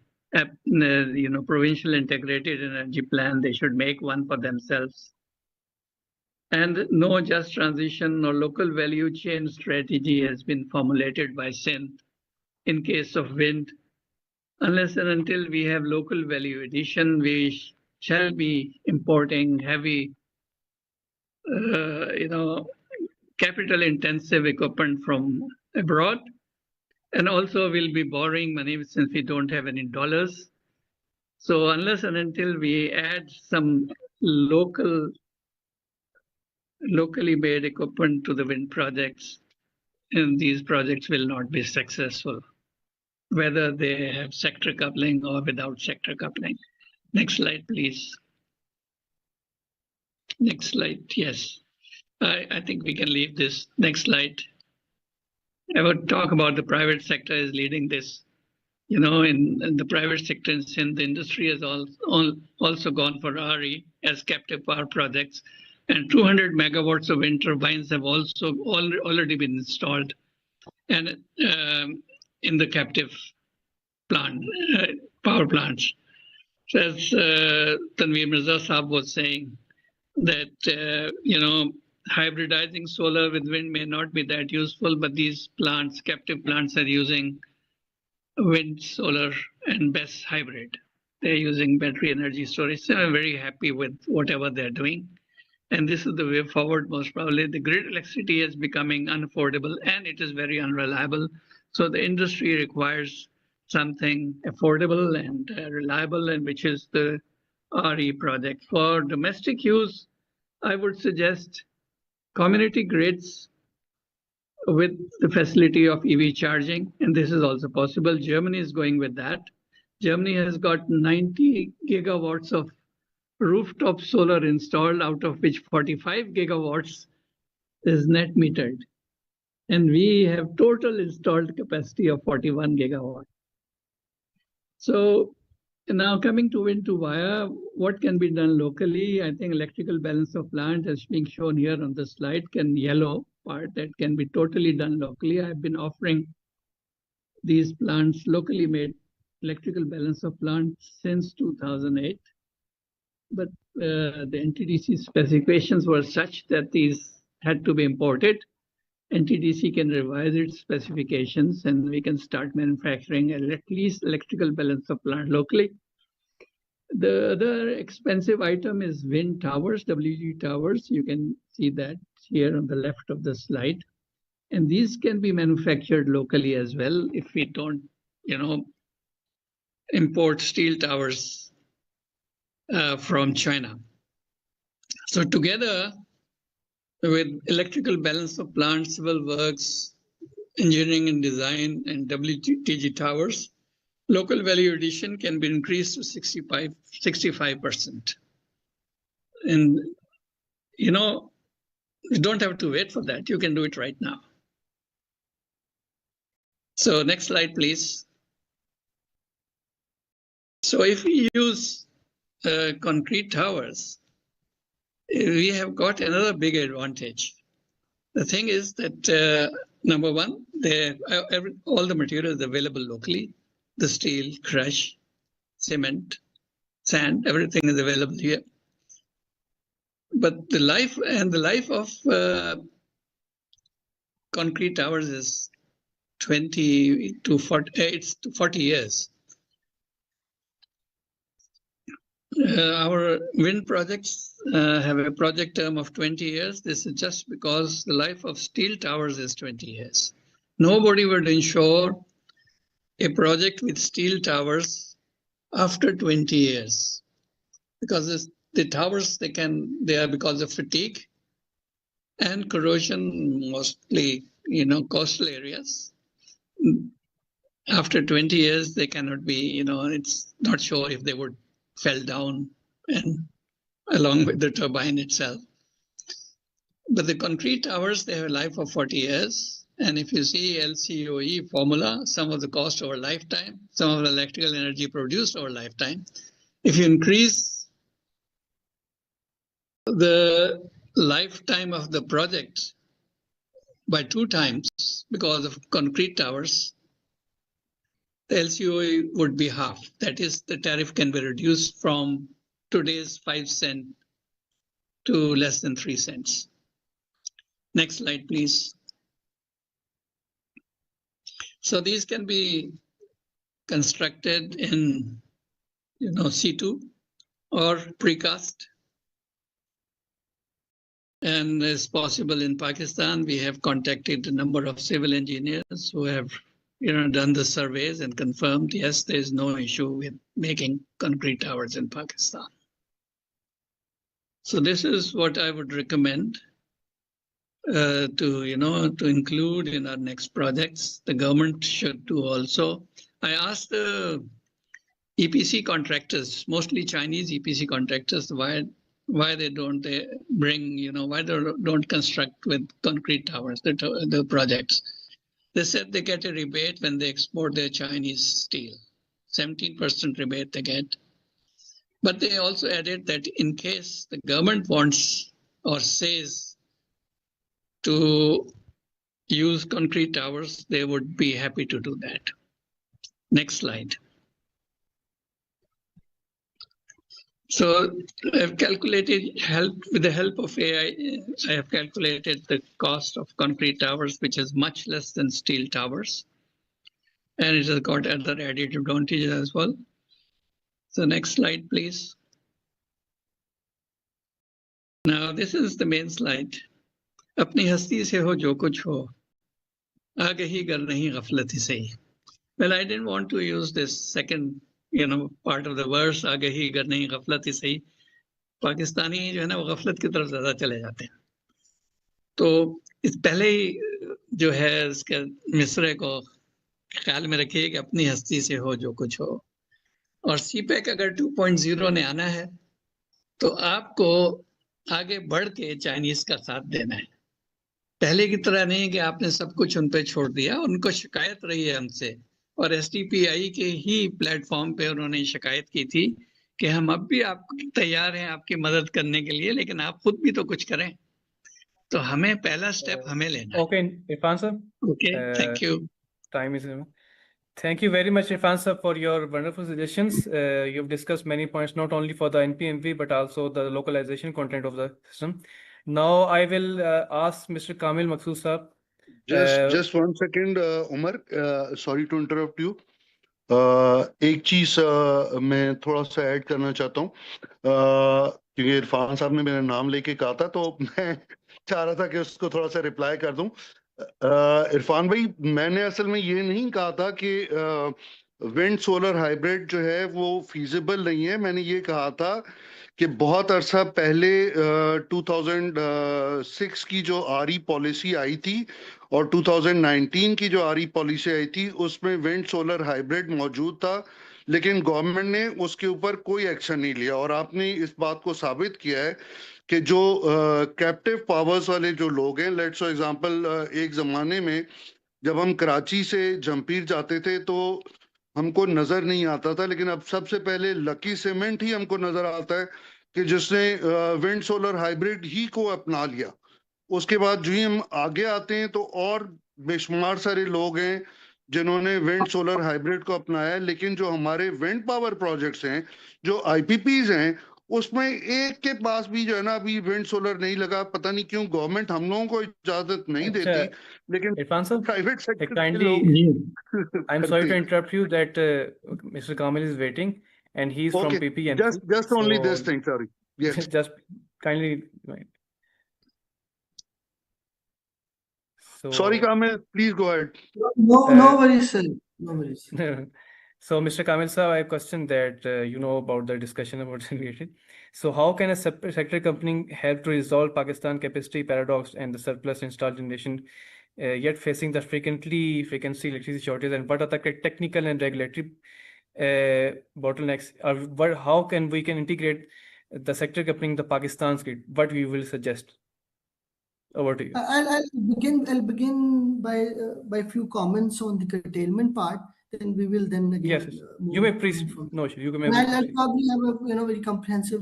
provincial integrated energy plan. They should make one for themselves. And no just transition or local value chain strategy has been formulated by Sindh in case of wind. Unless and until we have local value addition, we shall be importing heavy, capital intensive equipment from abroad. And also we'll be borrowing money since we don't have any dollars. So unless and until we add some locally made equipment to the wind projects, and these projects will not be successful, whether they have sector coupling or without sector coupling. Next slide, please. Next slide, yes. I think we can leave this. Next slide. I would talk about the private sector is leading this. You know, in the private sector, in the industry has also gone for RE as captive power projects, and 200 megawatts of wind turbines have also already been installed, and in the captive plant power plants. So as Tanveer Mirza Saab was saying, that you know, hybridizing solar with wind may not be that useful, but these plants, captive plants, are using wind, solar, and BESS hybrid. They're using battery energy storage. So I'm very happy with whatever they're doing. And this is the way forward, most probably. The grid electricity is becoming unaffordable and it is very unreliable. So the industry requires something affordable and reliable, and which is the RE project. For domestic use, I would suggest community grids with the facility of EV charging, and this is also possible. Germany is going with that. Germany has got 90 gigawatts of rooftop solar installed, out of which 45 gigawatts is net metered. And we have total installed capacity of 41 gigawatts. So now coming to wind to wire, what can be done locally? I think electrical balance of plant, as being shown here on the slide, yellow part that can be totally done locally. I've been offering these plants, locally made electrical balance of plant, since 2008. But the NTDC specifications were such that these had to be imported. NTDC can revise its specifications and we can start manufacturing at least electrical balance of plant locally. The other expensive item is wind towers, WG towers. You can see that here on the left of the slide. And these can be manufactured locally as well if we don't, you know, import steel towers from China. So together with electrical balance of plant, civil works, engineering and design, and WTG towers, local value addition can be increased to 65%. And, you know, you don't have to wait for that. You can do it right now. So next slide, please. So if we use concrete towers, we have got another big advantage. The thing is that, number one, all the material is available locally. The steel, crush, cement, sand, everything is available here. But the life of concrete towers is 20 to 40 years. Our wind projects have a project term of 20 years. This is just because the life of steel towers is 20 years. Nobody would insure a project with steel towers after 20 years, because the towers, they are because of fatigue and corrosion, mostly, you know, coastal areas. After 20 years, they cannot be, you know, it's not sure if they would fell down and along with the turbine itself. But the concrete towers, they have a life of 40 years. And if you see LCOE formula, some of the cost over lifetime, some of the electrical energy produced over lifetime, if you increase the lifetime of the project by 2 times because of concrete towers, the LCOE would be half. That is, the tariff can be reduced from today's 5 cents to less than 3 cents. Next slide, please. So these can be constructed in, you know, situ or precast. And as possible in Pakistan, we have contacted a number of civil engineers who have done the surveys and confirmed, yes, there is no issue with making concrete towers in Pakistan. So this is what I would recommend to include in our next projects. The government should do also. I asked the EPC contractors, mostly Chinese EPC contractors, why they don't why they don't construct with concrete towers, the projects. They said they get a rebate when they export their Chinese steel. 17% rebate they get. But they also added that in case the government wants or says to use concrete towers, they would be happy to do that. Next slide. So I've calculated, with the help of AI, I have calculated the cost of concrete towers, which is much less than steel towers. And it has got other added advantages as well. So next slide, please. Now this is the main slide. अपनी हस्ती से हो जो कुछ हो, आगे ही गर नहीं गफलत ही सही. Well, I didn't want to use this second part of the verse, आगे ही गर नहीं गफलत ही सही. पाकिस्तानी जो है ना वो गफलत की तरफ ज्यादा चले जाते हैं. तो इस पहले ही जो है इसके मिसरे को ख्याल में रखिए कि अपनी हस्ती से हो जो कुछ हो. और सीपैक अगर 2.0 ने आना है तो आपको आगे बढ़ के चाइनीज का साथ देना है. पहले की तरह नहीं कि आपने सब कुछ उन पे छोड़ दिया. उनको शिकायत रही है हमसे और STPI के ही प्लेटफॉर्म पे उन्होंने शिकायत की थी कि हम अब भी आप तैयार हैं आपकी मदद करने के लिए, लेकिन आप खुद भी तो कुछ करें. तो हमें पहला स्टेप हमें लेना है. Okay, Irfan sir. Okay, thank you. Time is Thank you very much, Irfan sir, for your wonderful suggestions. You've discussed many points, not only for the NPMV, but also the localization content of the system. Now I will ask Mr. Kamil Maqsood sir. Just 1 second, Umar. Sorry to interrupt you. एक चीज मैं थोड़ा सा add करना चाहता हूँ, क्योंकि इरफान साहब ने मेरा नाम लेके कहा था तो मैं चाह रहा था कि उसको थोड़ा सा रिप्लाई कर दूं. इरफान भाई, मैंने असल में ये नहीं कहा था कि विंड सोलर हाइब्रिड जो है वो फीजिबल नहीं है. मैंने ये कहा था कि बहुत अरसा पहले 2006 की जो RE पॉलिसी आई थी और 2019 की जो RE पॉलिसी आई थी उसमें विंड सोलर हाइब्रिड मौजूद था, लेकिन गवर्नमेंट ने उसके ऊपर कोई एक्शन नहीं लिया. और आपने इस बात को साबित किया है कि जो कैप्टिव पावर्स वाले जो लोग हैं, लेट्स फॉर एग्जांपल एक जमाने में जब हम कराची से जमपीर जाते थे तो हमको नजर नहीं आता था, लेकिन अब सबसे पहले लकी सीमेंट ही हमको नजर आता है कि जिसने विंड सोलर हाइब्रिड ही को अपना लिया. उसके बाद जो ही हम आगे आते हैं तो और बेशुमार सारे लोग हैं जिन्होंने विंड सोलर हाइब्रिड को अपनाया है. लेकिन जो हमारे विंड पावर प्रोजेक्ट्स हैं, जो IPPs हैं, उसमें एक के पास भी जो है ना अभी विंड सोलर नहीं लगा. पता नहीं क्यों गवर्नमेंट हम लोगों को इजाजत नहीं देती, लेकिन Irfan sir, प्राइवेट सेक्टर के kindly, लोग I'm sorry to interrupt you that Mr. Kamil is waiting and he's from Okay, PPMC. just only so this thing, sorry. Yes. Just kindly. So, Sorry, Kamil, please go ahead. No worries, sir. No worries. So, Mr. Kamil sir, I have a question that you know about the discussion about related. So, how can a separate sector company help to resolve Pakistan capacity paradox and the surplus installed generation, yet facing the frequency electricity shortage, and what are the technical and regulatory bottlenecks? Or how can we integrate the sector company in the Pakistan's grid? What we will suggest? Over to you. I'll begin by few comments on the curtailment part. Then we will then again. Yes, you may proceed. No issue. You may. I'll probably have a very comprehensive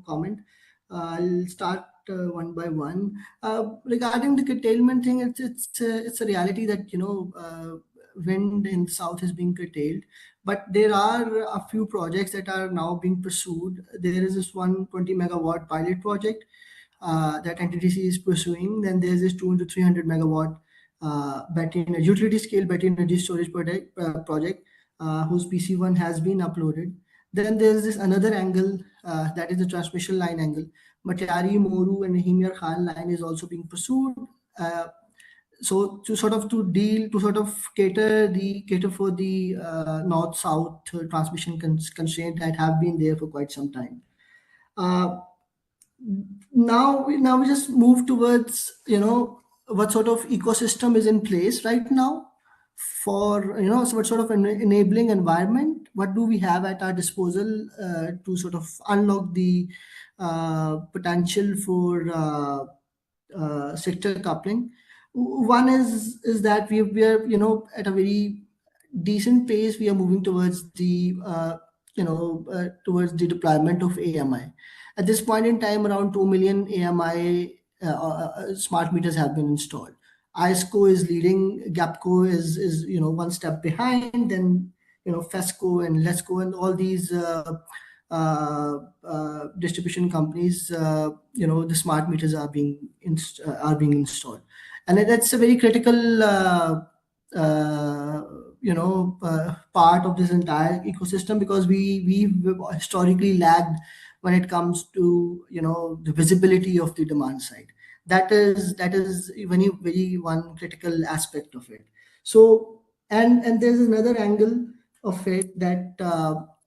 comment. I'll start one by one. Regarding the curtailment thing, it's a reality that wind in the south is being curtailed, but there are a few projects that are now being pursued. There is this 120 megawatt pilot project that NTPC is pursuing. Then there's this 200 to 300 megawatt utility scale battery energy storage project whose PC1 has been uploaded. Then there's this another angle that is the transmission line angle. Matari, Moru and Himyar Khan line is also being pursued. so to sort of cater for the north-south transmission constraint that have been there for quite some time. Now we just move towards, what sort of ecosystem is in place right now for, so what sort of an enabling environment, what do we have at our disposal to sort of unlock the potential for sector coupling. One is that we are, at a very decent pace, we are moving towards the deployment of AMI. At this point in time, around 2 million AMI smart meters have been installed. ISCO is leading, GAPCO is one step behind, then FESCO and LESCO and all these distribution companies, the smart meters are being installed, and that's a very critical part of this entire ecosystem, because we've historically lagged when it comes to the visibility of the demand side. That is very one critical aspect of it. So and there's another angle of it that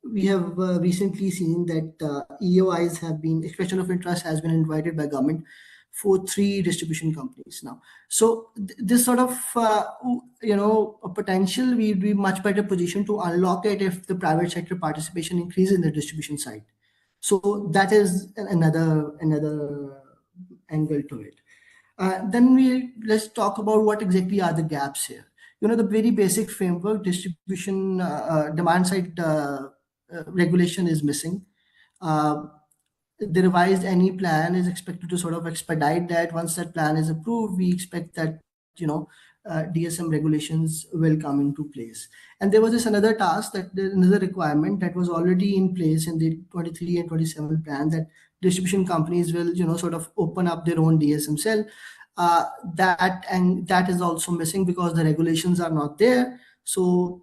we have recently seen that EOIs have been, expression of interest has been invited by government for 3 distribution companies now. So this sort of a potential, we'd be much better positioned to unlock it if the private sector participation increases in the distribution side. So that is another angle to it. Then let's talk about what exactly are the gaps here. The very basic framework, distribution demand side regulation is missing. The revised NE plan is expected to sort of expedite that. Once that plan is approved, we expect that DSM regulations will come into place. And there was this another task, another requirement that was already in place in the 23 and 27 plan, that distribution companies will sort of open up their own DSM cell. That is also missing because the regulations are not there. So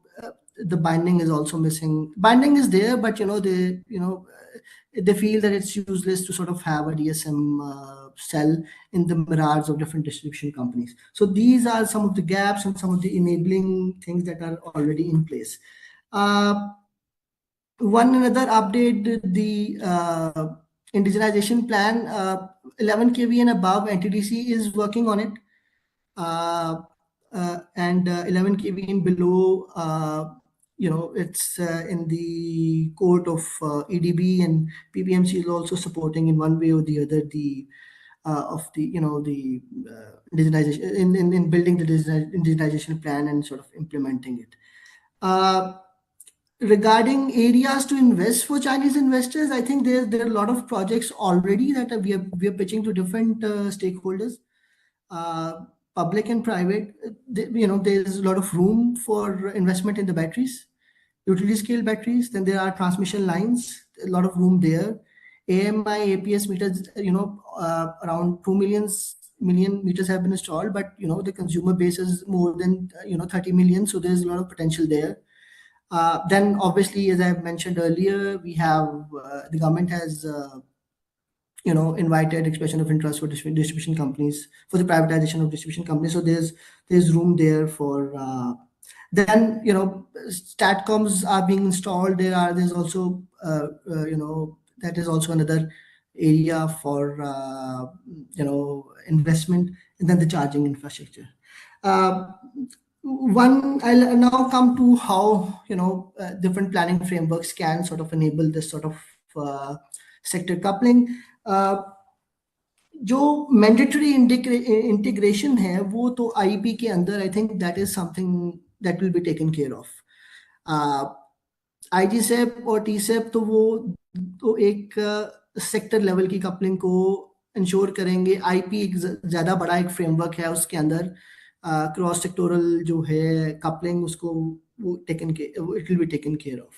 the binding is also missing. Binding is there, but they feel that it's useless to sort of have a DSM cell in the mirage of different distribution companies. So these are some of the gaps and some of the enabling things that are already in place. One another update, the indigenization plan, 11 kV and above, NTDC is working on it. And 11 kV and below, it's in the court of EDB, and PPMC is also supporting in one way or the other the indigenization in building the indigenization plan and sort of implementing it. Regarding areas to invest for Chinese investors, I think there are a lot of projects already that we are pitching to different stakeholders, public and private. There's a lot of room for investment in the batteries, utility scale batteries. Then there are transmission lines, a lot of room there. AMI, APS meters, around 2 million meters have been installed, but the consumer base is more than 30 million, so there's a lot of potential there. Then obviously, as I mentioned earlier, we have the government has invited expression of interest for distribution companies, for the privatization of distribution companies. So there's room there for then STATCOMs are being installed. There's also that is also another area for investment, and then the charging infrastructure. I'll now come to how different planning frameworks can sort of enable this sort of sector coupling. जो mandatory integration है वो तो IEP के अंदर, I think that is something that will be taken care of. IGSEP और TSEP तो वो तो एक सेक्टर लेवल की कपलिंग को इंश्योर करेंगे. IP एक ज़्यादा बड़ा एक फ्रेमवर्क है, उसके अंदर क्रॉस सेक्टोरल जो है कपलिंग, उसको वो it will be taken care of.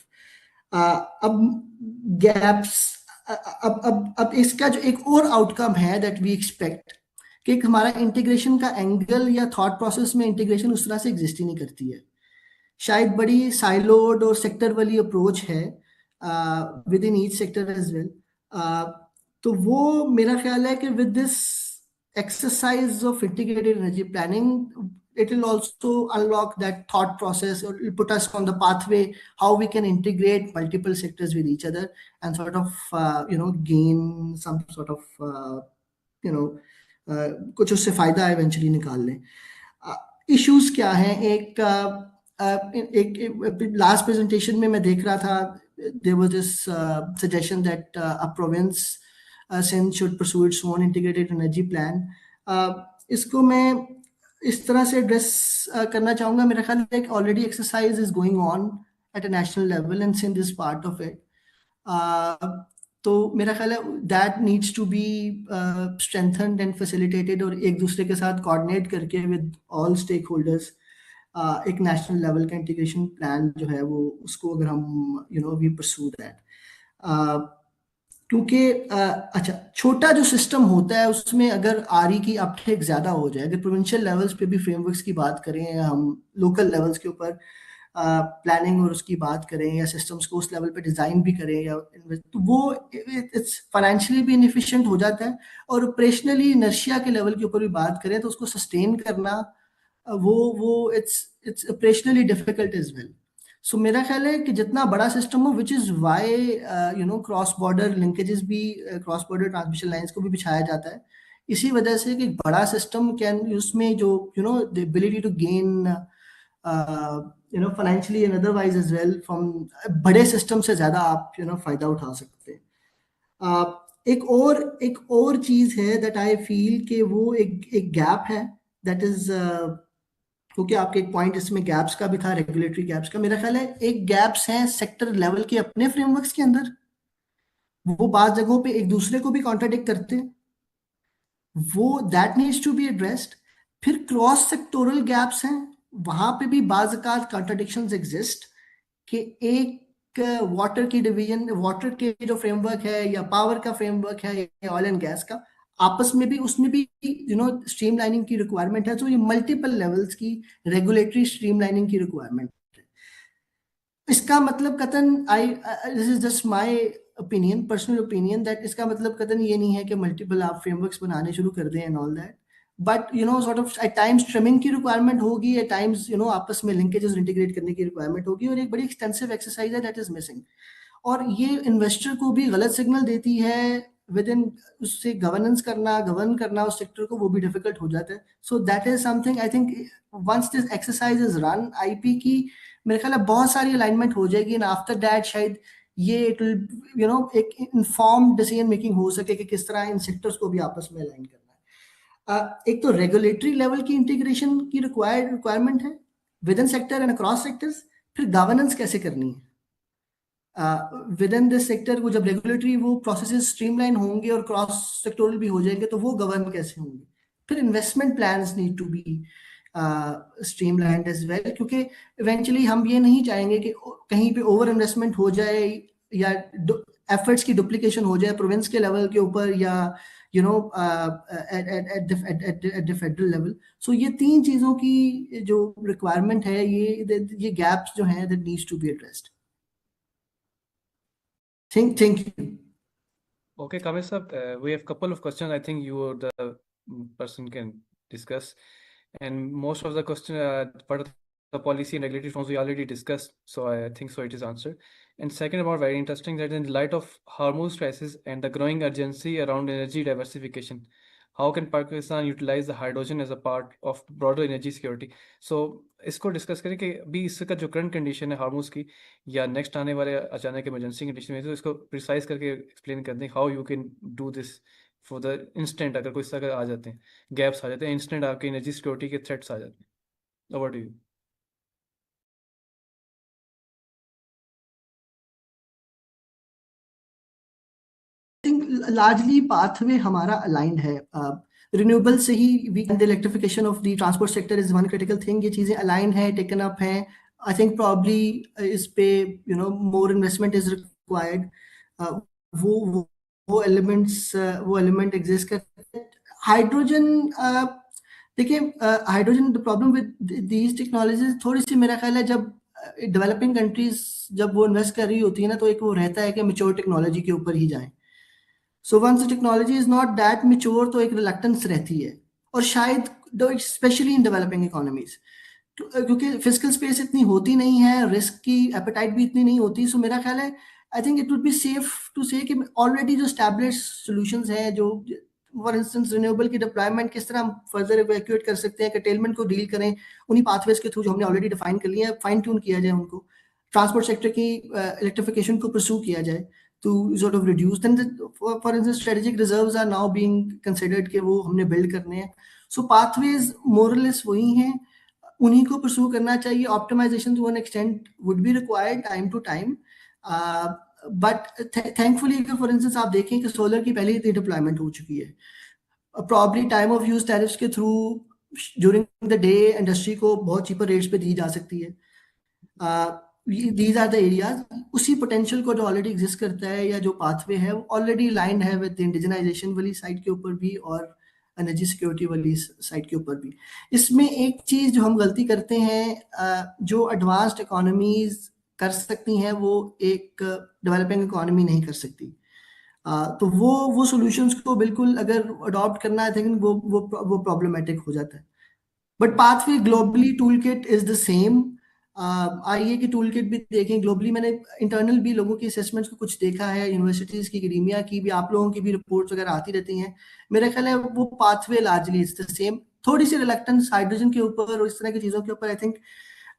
अब गैप्स, अब इसका जो एक और आउटकम है दैट वी एक्सपेक्ट कि हमारा इंटीग्रेशन का एंगल या थॉट प्रोसेस में इंटीग्रेशन उस तरह से एग्जिस्ट ही नहीं करती है. शायद बड़ी साइलोड और सेक्टर वाली अप्रोच है within each sector as well. तो वो मेरा ख्याल है कि with this exercise of integrated energy planning, it will also unlock that thought process, or it will put us on the pathway how we can integrate multiple sectors with each other and sort of gain some sort of कुछ उससे फायदा eventually निकाल लें. Issues क्या हैं? एक last presentation में मैं देख रहा था, there was this suggestion that a province Sindh should pursue its own integrated energy plan. इसको मैं इस तरह से एड्रेस करना चाहूँगा. मेरा ख्याल है कि already exercise is going on at a national level and Sindh is part of it. तो मेरा ख्याल है that needs to be strengthened and facilitated, और एक दूसरे के साथ coordinate करके with all stakeholders एक national level का integration plan जो है वो उसको अगर हम we pursue that. क्योंकि अच्छा छोटा जो सिस्टम होता है उसमें अगर आरई की अपटेक ज़्यादा हो जाए, अगर प्रोविंशियल लेवल्स पे भी फ्रेमवर्क्स की बात करें या हम लोकल लेवल्स के ऊपर प्लानिंग और उसकी बात करें या सिस्टम्स को उस लेवल पे डिज़ाइन भी करें या तो वो इट्स फाइनेंशियली भी इनएफिशिएंट हो जाता है, और ऑपरेशनली इनर्शिया के लेवल के ऊपर भी बात करें तो उसको सस्टेन करना वो it's operationally difficult as well. So मेरा ख्याल है कि जितना बड़ा सिस्टम हो, which is why cross border linkages भी, क्रॉस बॉर्डर ट्रांसमिशन लाइंस को भी बिछाया जाता है. इसी वजह से कि बड़ा सिस्टम कैन उसमें जो the ability to gain financially and otherwise as well from बड़े सिस्टम से ज़्यादा आप फ़ायदा उठा सकते हैं. एक और चीज़ है दैट आई फील कि वो एक गैप है, दैट इज़ क्योंकि आपके एक पॉइंट इसमें गैप्स का भी था, रेगुलेटरी गैप्स का. मेरा ख्याल है एक गैप्स हैं सेक्टर लेवल के अपने फ्रेमवर्क्स के अंदर, वो बात जगहों पे एक दूसरे को भी कॉन्ट्राडिक्ट करते हैं, वो that needs to be addressed. फिर क्रॉस सेक्टोरल गैप्स हैं, वहां पे भी बाज़ कॉन्ट्राडिक्शंस एग्जिस्ट कि एक वाटर की डिवीजन, वाटर के जो फ्रेमवर्क है या पावर का फ्रेमवर्क है या ऑयल एंड गैस का, आपस में भी उसमें भी स्ट्रीमलाइनिंग की रिक्वायरमेंट है. तो ये मल्टीपल लेवल्स की रेगुलेटरी स्ट्रीमलाइनिंग की रिक्वायरमेंट है. इसका मतलब कतन this is just my opinion, personal opinion, that इसका मतलब कतन ये नहीं है कि मल्टीपल आप फ्रेमवर्क्स बनाने शुरू कर दें and all that, but sort of at times trimming की रिक्वायरमेंट होगी, एट टाइम्स आपस में लिंकेजेस इंटीग्रेट करने की रिक्वायरमेंट होगी, और एक बड़ी एक्सटेंसिव एक्सरसाइज है दैट इज मिसिंग. और ये इन्वेस्टर को भी गलत सिग्नल देती है विद इन, उससे गवर्न करना उस सेक्टर को वो भी डिफिकल्ट हो जाता है. So that is something I think once this exercise is run IP की, मेरे ख्याल है बहुत सारी अलाइनमेंट हो जाएगी, एंड आफ्टर दैट शायद ये इट विल एक इन्फॉर्म्ड डिसीजन मेकिंग हो सके कि किस तरह इन सेक्टर्स को भी आपस में अलाइन करना है. एक तो रेगुलेटरी लेवल की इंटीग्रेशन की रिक्वायरमेंट है with in sector and across sectors. फिर गवर्नेंस कैसे करनी है विद इन दिस सेक्टर को, जब रेगुलेटरी वो प्रोसेसेस स्ट्रीमलाइन होंगे और क्रॉस सेक्टोरल भी हो जाएंगे तो वो गवर्न कैसे होंगे. फिर investment plans need to be streamlined as well, क्योंकि इवेंचुअली हम ये नहीं चाहेंगे कि कहीं पे ओवर इन्वेस्टमेंट हो जाए या एफर्ट्स की डुप्लीकेशन हो जाए प्रोविंस के लेवल के ऊपर या at the federal level. So ये तीन चीजों की जो रिक्वायरमेंट है, ये गैप्स जो हैं that needs to be addressed. Thank you. Okay, Kamil sir, we have a couple of questions. I think you are the person can discuss, and most of the question part of the policy and regulatory forms we already discussed, so I think so it is answered. And second, about very interesting that in light of Hormuz crisis and the growing urgency around energy diversification, how can Pakistan utilize the hydrogen as a part of broader energy security? So इसको discuss करें कि अभी इसका जो current condition है हार्मोज की या next आने वाले अचानक इमरजेंसी कंडीशन में, तो इसको प्रिसाइज करके एक्सप्लेन कर दें how you can do this for the instant, अगर कोई अगर आ जाते हैं गैप्स आ जाते हैं, इंस्टेंट आपके एनर्जी सिक्योरिटी के थ्रेट्स आ जाते हैं. Over to you. Largely pathway हमारा अलाइंड है, रिन्यूएबल से ही the electrification of the transport sector is one critical thing. ये चीजें अलाइंड है, टेकन अप हैं. आई थिंक प्रॉब्ली इस पे मोर इन्वेस्टमेंट इज रिक्वायर्ड. वो एलिमेंट एग्जिस्ट करते हैं. हाइड्रोजन, देखिए hydrogen, the problem with these technologies थोड़ी सी मेरा ख्याल है, जब डेवलपिंग कंट्रीज जब वो इन्वेस्ट कर रही होती है ना, तो एक वो रहता है कि मैच्योर टेक्नोलॉजी के ऊपर ही जाएं. So once the technology is not that mature तो एक रिलक्टेंस रहती है, और शायद स्पेशली इन डेवलपिंग इकोनॉमीज, क्योंकि फिजिकल स्पेस इतनी होती नहीं है, रिस्क की एपेटाइट भी इतनी नहीं होती। सो मेरा ख्याल है I think it would be safe to say कि ऑलरेडी जो स्टैब्लिश सॉल्यूशंस हैं, जो फॉर इंस्टेंस रिन्यूएबल की डिप्लॉयमेंट किस तरह हम फर्दर इवैक्यूएट कर सकते हैं, कर्टेलमेंट को डील करें उन्हीं पाथवेज के थ्रू जो हमने ऑलरेडी डिफाइन कर लिए हैं, फाइन ट्यून किया जाए उनको, ट्रांसपोर्ट सेक्टर की इलेक्ट्रिफिकेशन को परस्यू किया जाए to sort of reduce. Then for instance strategic reserves are now being considered कि वो हमने build करने हैं. So pathways more or less वही हैं, उन्हीं को pursue करना चाहिए. Optimization to an extent would be required time to time. But thankfully for instance आप देखें कि solar की पहले ही deployment हो चुकी है. Probably time of use tariffs के through during the day industry को बहुत cheaper rates पे दी जा सकती है. These are the areas. उसी पोटेंशियल को जो ऑलरेडी एग्जिस्ट करता है या जो पाथवे है वो ऑलरेडी लाइंड है विद इंडिजिनाइजेशन वाली साइड के ऊपर भी और एनर्जी सिक्योरिटी वाली साइड के ऊपर भी. इसमें एक चीज जो हम गलती करते हैं, जो एडवांस्ड इकोनॉमीज कर सकती हैं वो एक डेवलपिंग इकोनॉमी नहीं कर सकती. तो वो सॉल्यूशंस को बिल्कुल अगर अडॉप्ट करना है थिंक वो प्रॉब्लमेटिक हो जाता है. But pathway globally tool kit is the same. आईए की टूल किट भी देखें ग्लोबली, मैंने इंटरनल भी लोगों की असेसमेंट्स को कुछ देखा है, यूनिवर्सिटीज की, एकेडेमिया की भी, आप लोगों की भी रिपोर्ट्स वगैरह आती रहती हैं. मेरा ख्याल है वो pathway largely is the same. थोड़ी सी रिलक्टेंस हाइड्रोजन के ऊपर और इस तरह की चीज़ों के ऊपर आई थिंक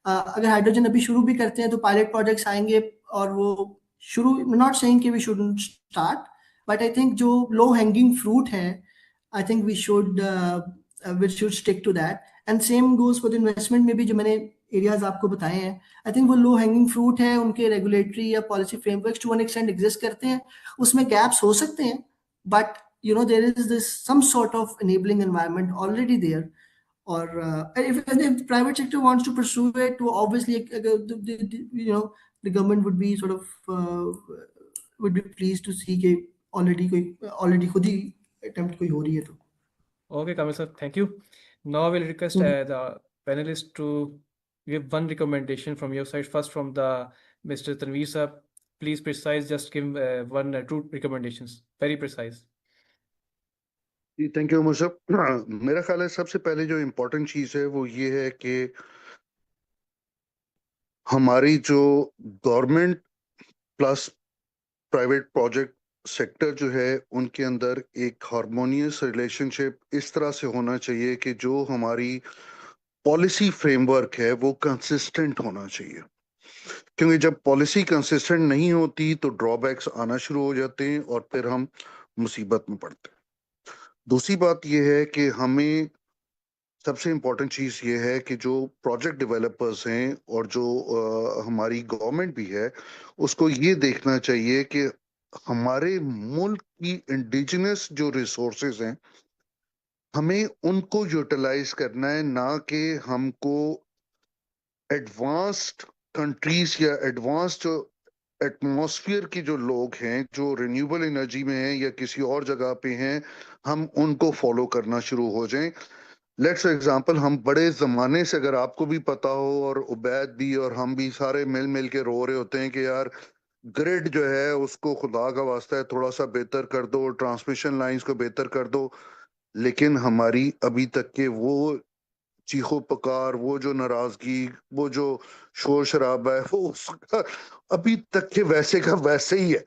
अगर हाइड्रोजन अभी शुरू भी करते हैं तो पायलट प्रोजेक्ट्स आएंगे और वो शुरू, नॉट सेइंग कि we shouldn't start, but I think जो लो हैंगिंग फ्रूट है I think we should stick to that. And same goes for the investment में भी जो मैंने एरियाज आपको बताए हैं, आई थिंक वो लो हैंगिंग फ्रूट है, उनके रेगुलेटरी या policy frameworks to one extent exist करते हैं, उसमें गैप्स हो सकते हैं, but you know there is this some sort of enabling environment already there. Or if the private sector wants to pursue it, to obviously you know the government would be sort of would be pleased to see कि already खुद ही attempt कोई हो रही है तो. Okay, Kamil sir, thank you. Now we'll request the panelists to give one recommendation from your side. First from the Mr. Tanveer sir, please precise, just give one two recommendations, very precise. Thank you मुशब. मेरा ख्याल है सबसे पहले जो important चीज है वो ये है कि हमारी जो government plus private project sector जो है उनके अंदर एक हार्मोनियस रिलेशनशिप इस तरह से होना चाहिए कि जो हमारी पॉलिसी फ्रेमवर्क है वो कंसिस्टेंट होना चाहिए, क्योंकि जब पॉलिसी कंसिस्टेंट नहीं होती तो ड्रॉबैक्स आना शुरू हो जाते हैं और फिर हम मुसीबत में पड़ते हैं. दूसरी बात यह है कि हमें सबसे इम्पोर्टेंट चीज ये है कि जो प्रोजेक्ट डेवलपर्स हैं और जो हमारी गवर्नमेंट भी है उसको ये देखना चाहिए कि हमारे मुल्क की इंडिजिनस जो रिसोर्सेज हैं हमें उनको यूटिलाइज करना है, ना कि हमको एडवांस्ड कंट्रीज या एडवांस्ड एटमॉस्फेयर के जो लोग हैं जो रिन्यूएबल एनर्जी में हैं या किसी और जगह पे हैं हम उनको फॉलो करना शुरू हो जाएं. लेट्स फॉर एग्जांपल, हम बड़े जमाने से, अगर आपको भी पता हो और उबैद भी और हम भी सारे मिल के रो रहे होते हैं कि यार ग्रिड जो है उसको खुदा का वास्ता है थोड़ा सा बेहतर कर दो, ट्रांसमिशन लाइंस को बेहतर कर दो, लेकिन हमारी अभी तक के वो चीखो पकार, वो जो नाराजगी, वो जो शोर शराबा है वो उसका अभी तक के वैसे का वैसे ही है.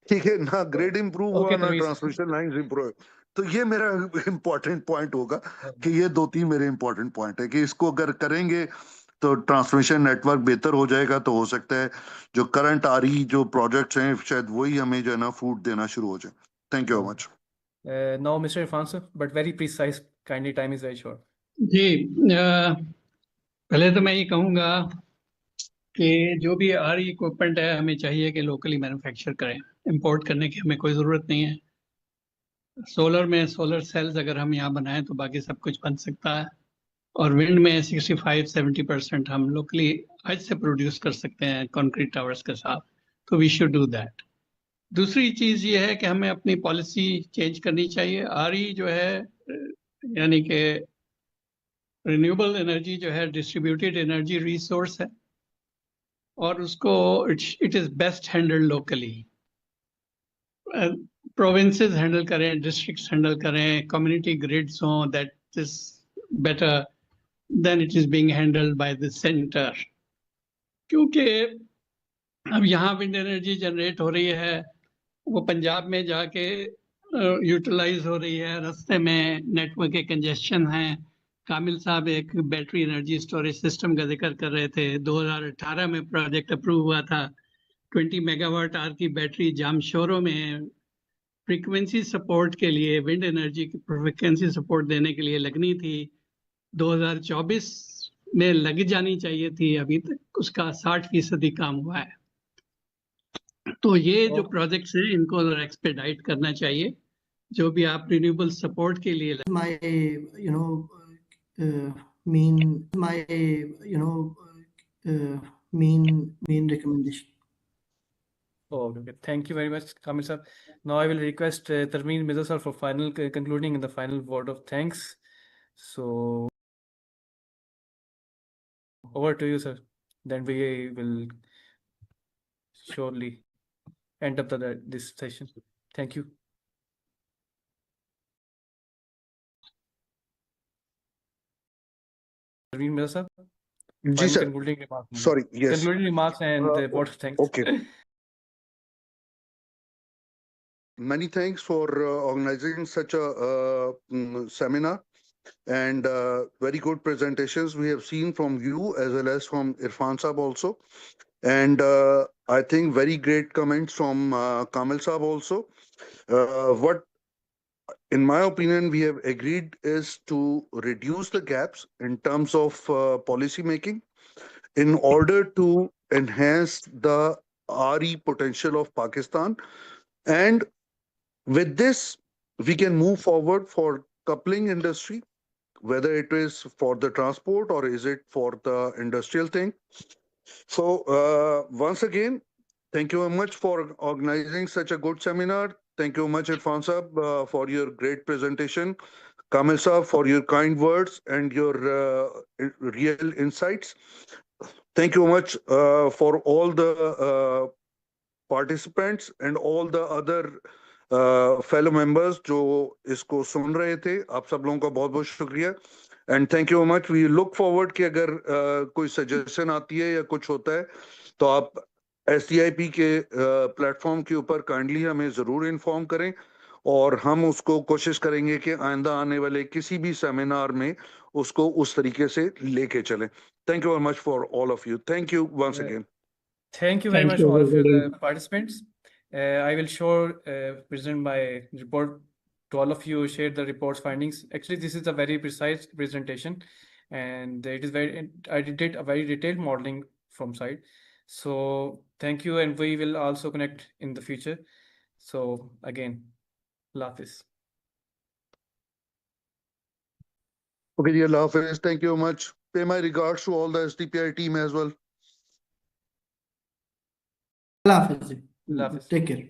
ठीक है ना, ग्रेड इंप्रूव हुआ ना ट्रांसमिशन लाइंस इंप्रूव. तो ये मेरा इंपॉर्टेंट पॉइंट होगा कि ये 2-3 मेरे इंपॉर्टेंट पॉइंट है कि इसको अगर करेंगे तो ट्रांसमिशन नेटवर्क बेहतर हो जाएगा, तो हो सकता है जो करंट आ रही जो प्रोजेक्ट्स हैं शायद वही हमें जो है ना फ्रूट देना शुरू हो जाए. Thank you very much. Now Mr. Irfan sir, but very precise, kindly, time is very short. जी, पहले तो मैं ये कहूँगा कि जो भी RE इक्विपमेंट है हमें चाहिए कि लोकली मैन्युफैक्चर करें, इंपोर्ट करने की हमें कोई ज़रूरत नहीं है. सोलर में सोलर सेल्स अगर हम यहाँ बनाएं तो बाकी सब कुछ बन सकता है, और विंड में 65-70% हम लोकली आज से प्रोड्यूस कर सकते हैं कंक्रीट टावर्स के साथ. तो वी शुड डू दैट. दूसरी चीज़ ये है कि हमें अपनी पॉलिसी चेंज करनी चाहिए. RE जो है यानी कि रिन्यूएबल एनर्जी जो है डिस्ट्रीब्यूटेड एनर्जी रिसोर्स है और उसको it is best handled locally. provinces handle करें, districts handle करें, community grids हों, that is better than it is being handled by the center. क्योंकि अब यहाँ विंड एनर्जी जनरेट हो रही है, वो पंजाब में जाके यूटिलाइज हो रही है, रास्ते में नेटवर्क के कंजेशन है. कामिल साहब एक बैटरी एनर्जी स्टोरेज सिस्टम का जिक्र कर रहे थे. 2018 में प्रोजेक्ट अप्रूव हुआ था. 20 मेगावाट आवर की बैटरी जामशोरों में फ्रीक्वेंसी सपोर्ट के लिए, विंड एनर्जी की फ्रीक्वेंसी सपोर्ट देने के लिए लगनी थी. 2024 में लग जानी चाहिए थी. अभी तक उसका 60% काम हुआ है. तो ये जो प्रोजेक्ट्स हैं इनको एक्सपेडाइट करना चाहिए. जो भी आप रिन्यूएबल सपोर्ट के लिए My main recommendation. Oh, okay. Thank you very much, Kamil sir. Now I will request Tarmeen Mirza sir for final concluding in the final word of thanks. So over to you, sir. Then we will surely end up this session. Thank you. Tarmeen Mirza sir, Ji final sir. concluding remarks. Sorry. Yes. Concluding remarks and vote of thanks. Okay. Many thanks for organizing such a seminar and very good presentations we have seen from you as well as from Irfan Saab also. And I think very great comments from Kamil Saab also. What, in my opinion, we have agreed is to reduce the gaps in terms of policy making in order to enhance the RE potential of Pakistan. And with this, we can move forward for coupling industry, whether it is for the transport or is it for the industrial thing. So once again, thank you very much for organizing such a good seminar. Thank you very much, Irfan Saab, for your great presentation. Kamil Saab, for your kind words and your real insights. Thank you very much for all the participants and all the other fellow members जो इसको सुन रहे थे. आप सब लोगों का बहुत बहुत शुक्रिया. And thank you very much. We look forward कि अगर कोई suggestion आती है या कुछ होता है तो आप SDIP के प्लेटफॉर्म के ऊपर काइंडली हमें जरूर इन्फॉर्म करें और हम उसको कोशिश करेंगे कि आइंदा आने वाले किसी भी सेमिनार में उसको उस तरीके से लेके चलें. Thank you very much for all of you. Thank you once again. Thank you very Thank much you, all of everybody. the participants. I will present my report to all of you, share the report's findings. Actually, this is a very precise presentation and it is I did a very detailed modeling from side. So thank you, and we will also connect in the future. So again, Allah Hafiz. Okay, dear Allah Hafiz, thank you very much. Pay my regards to all the SDPI team as well. Allah Hafiz. Allah Hafiz. Take care.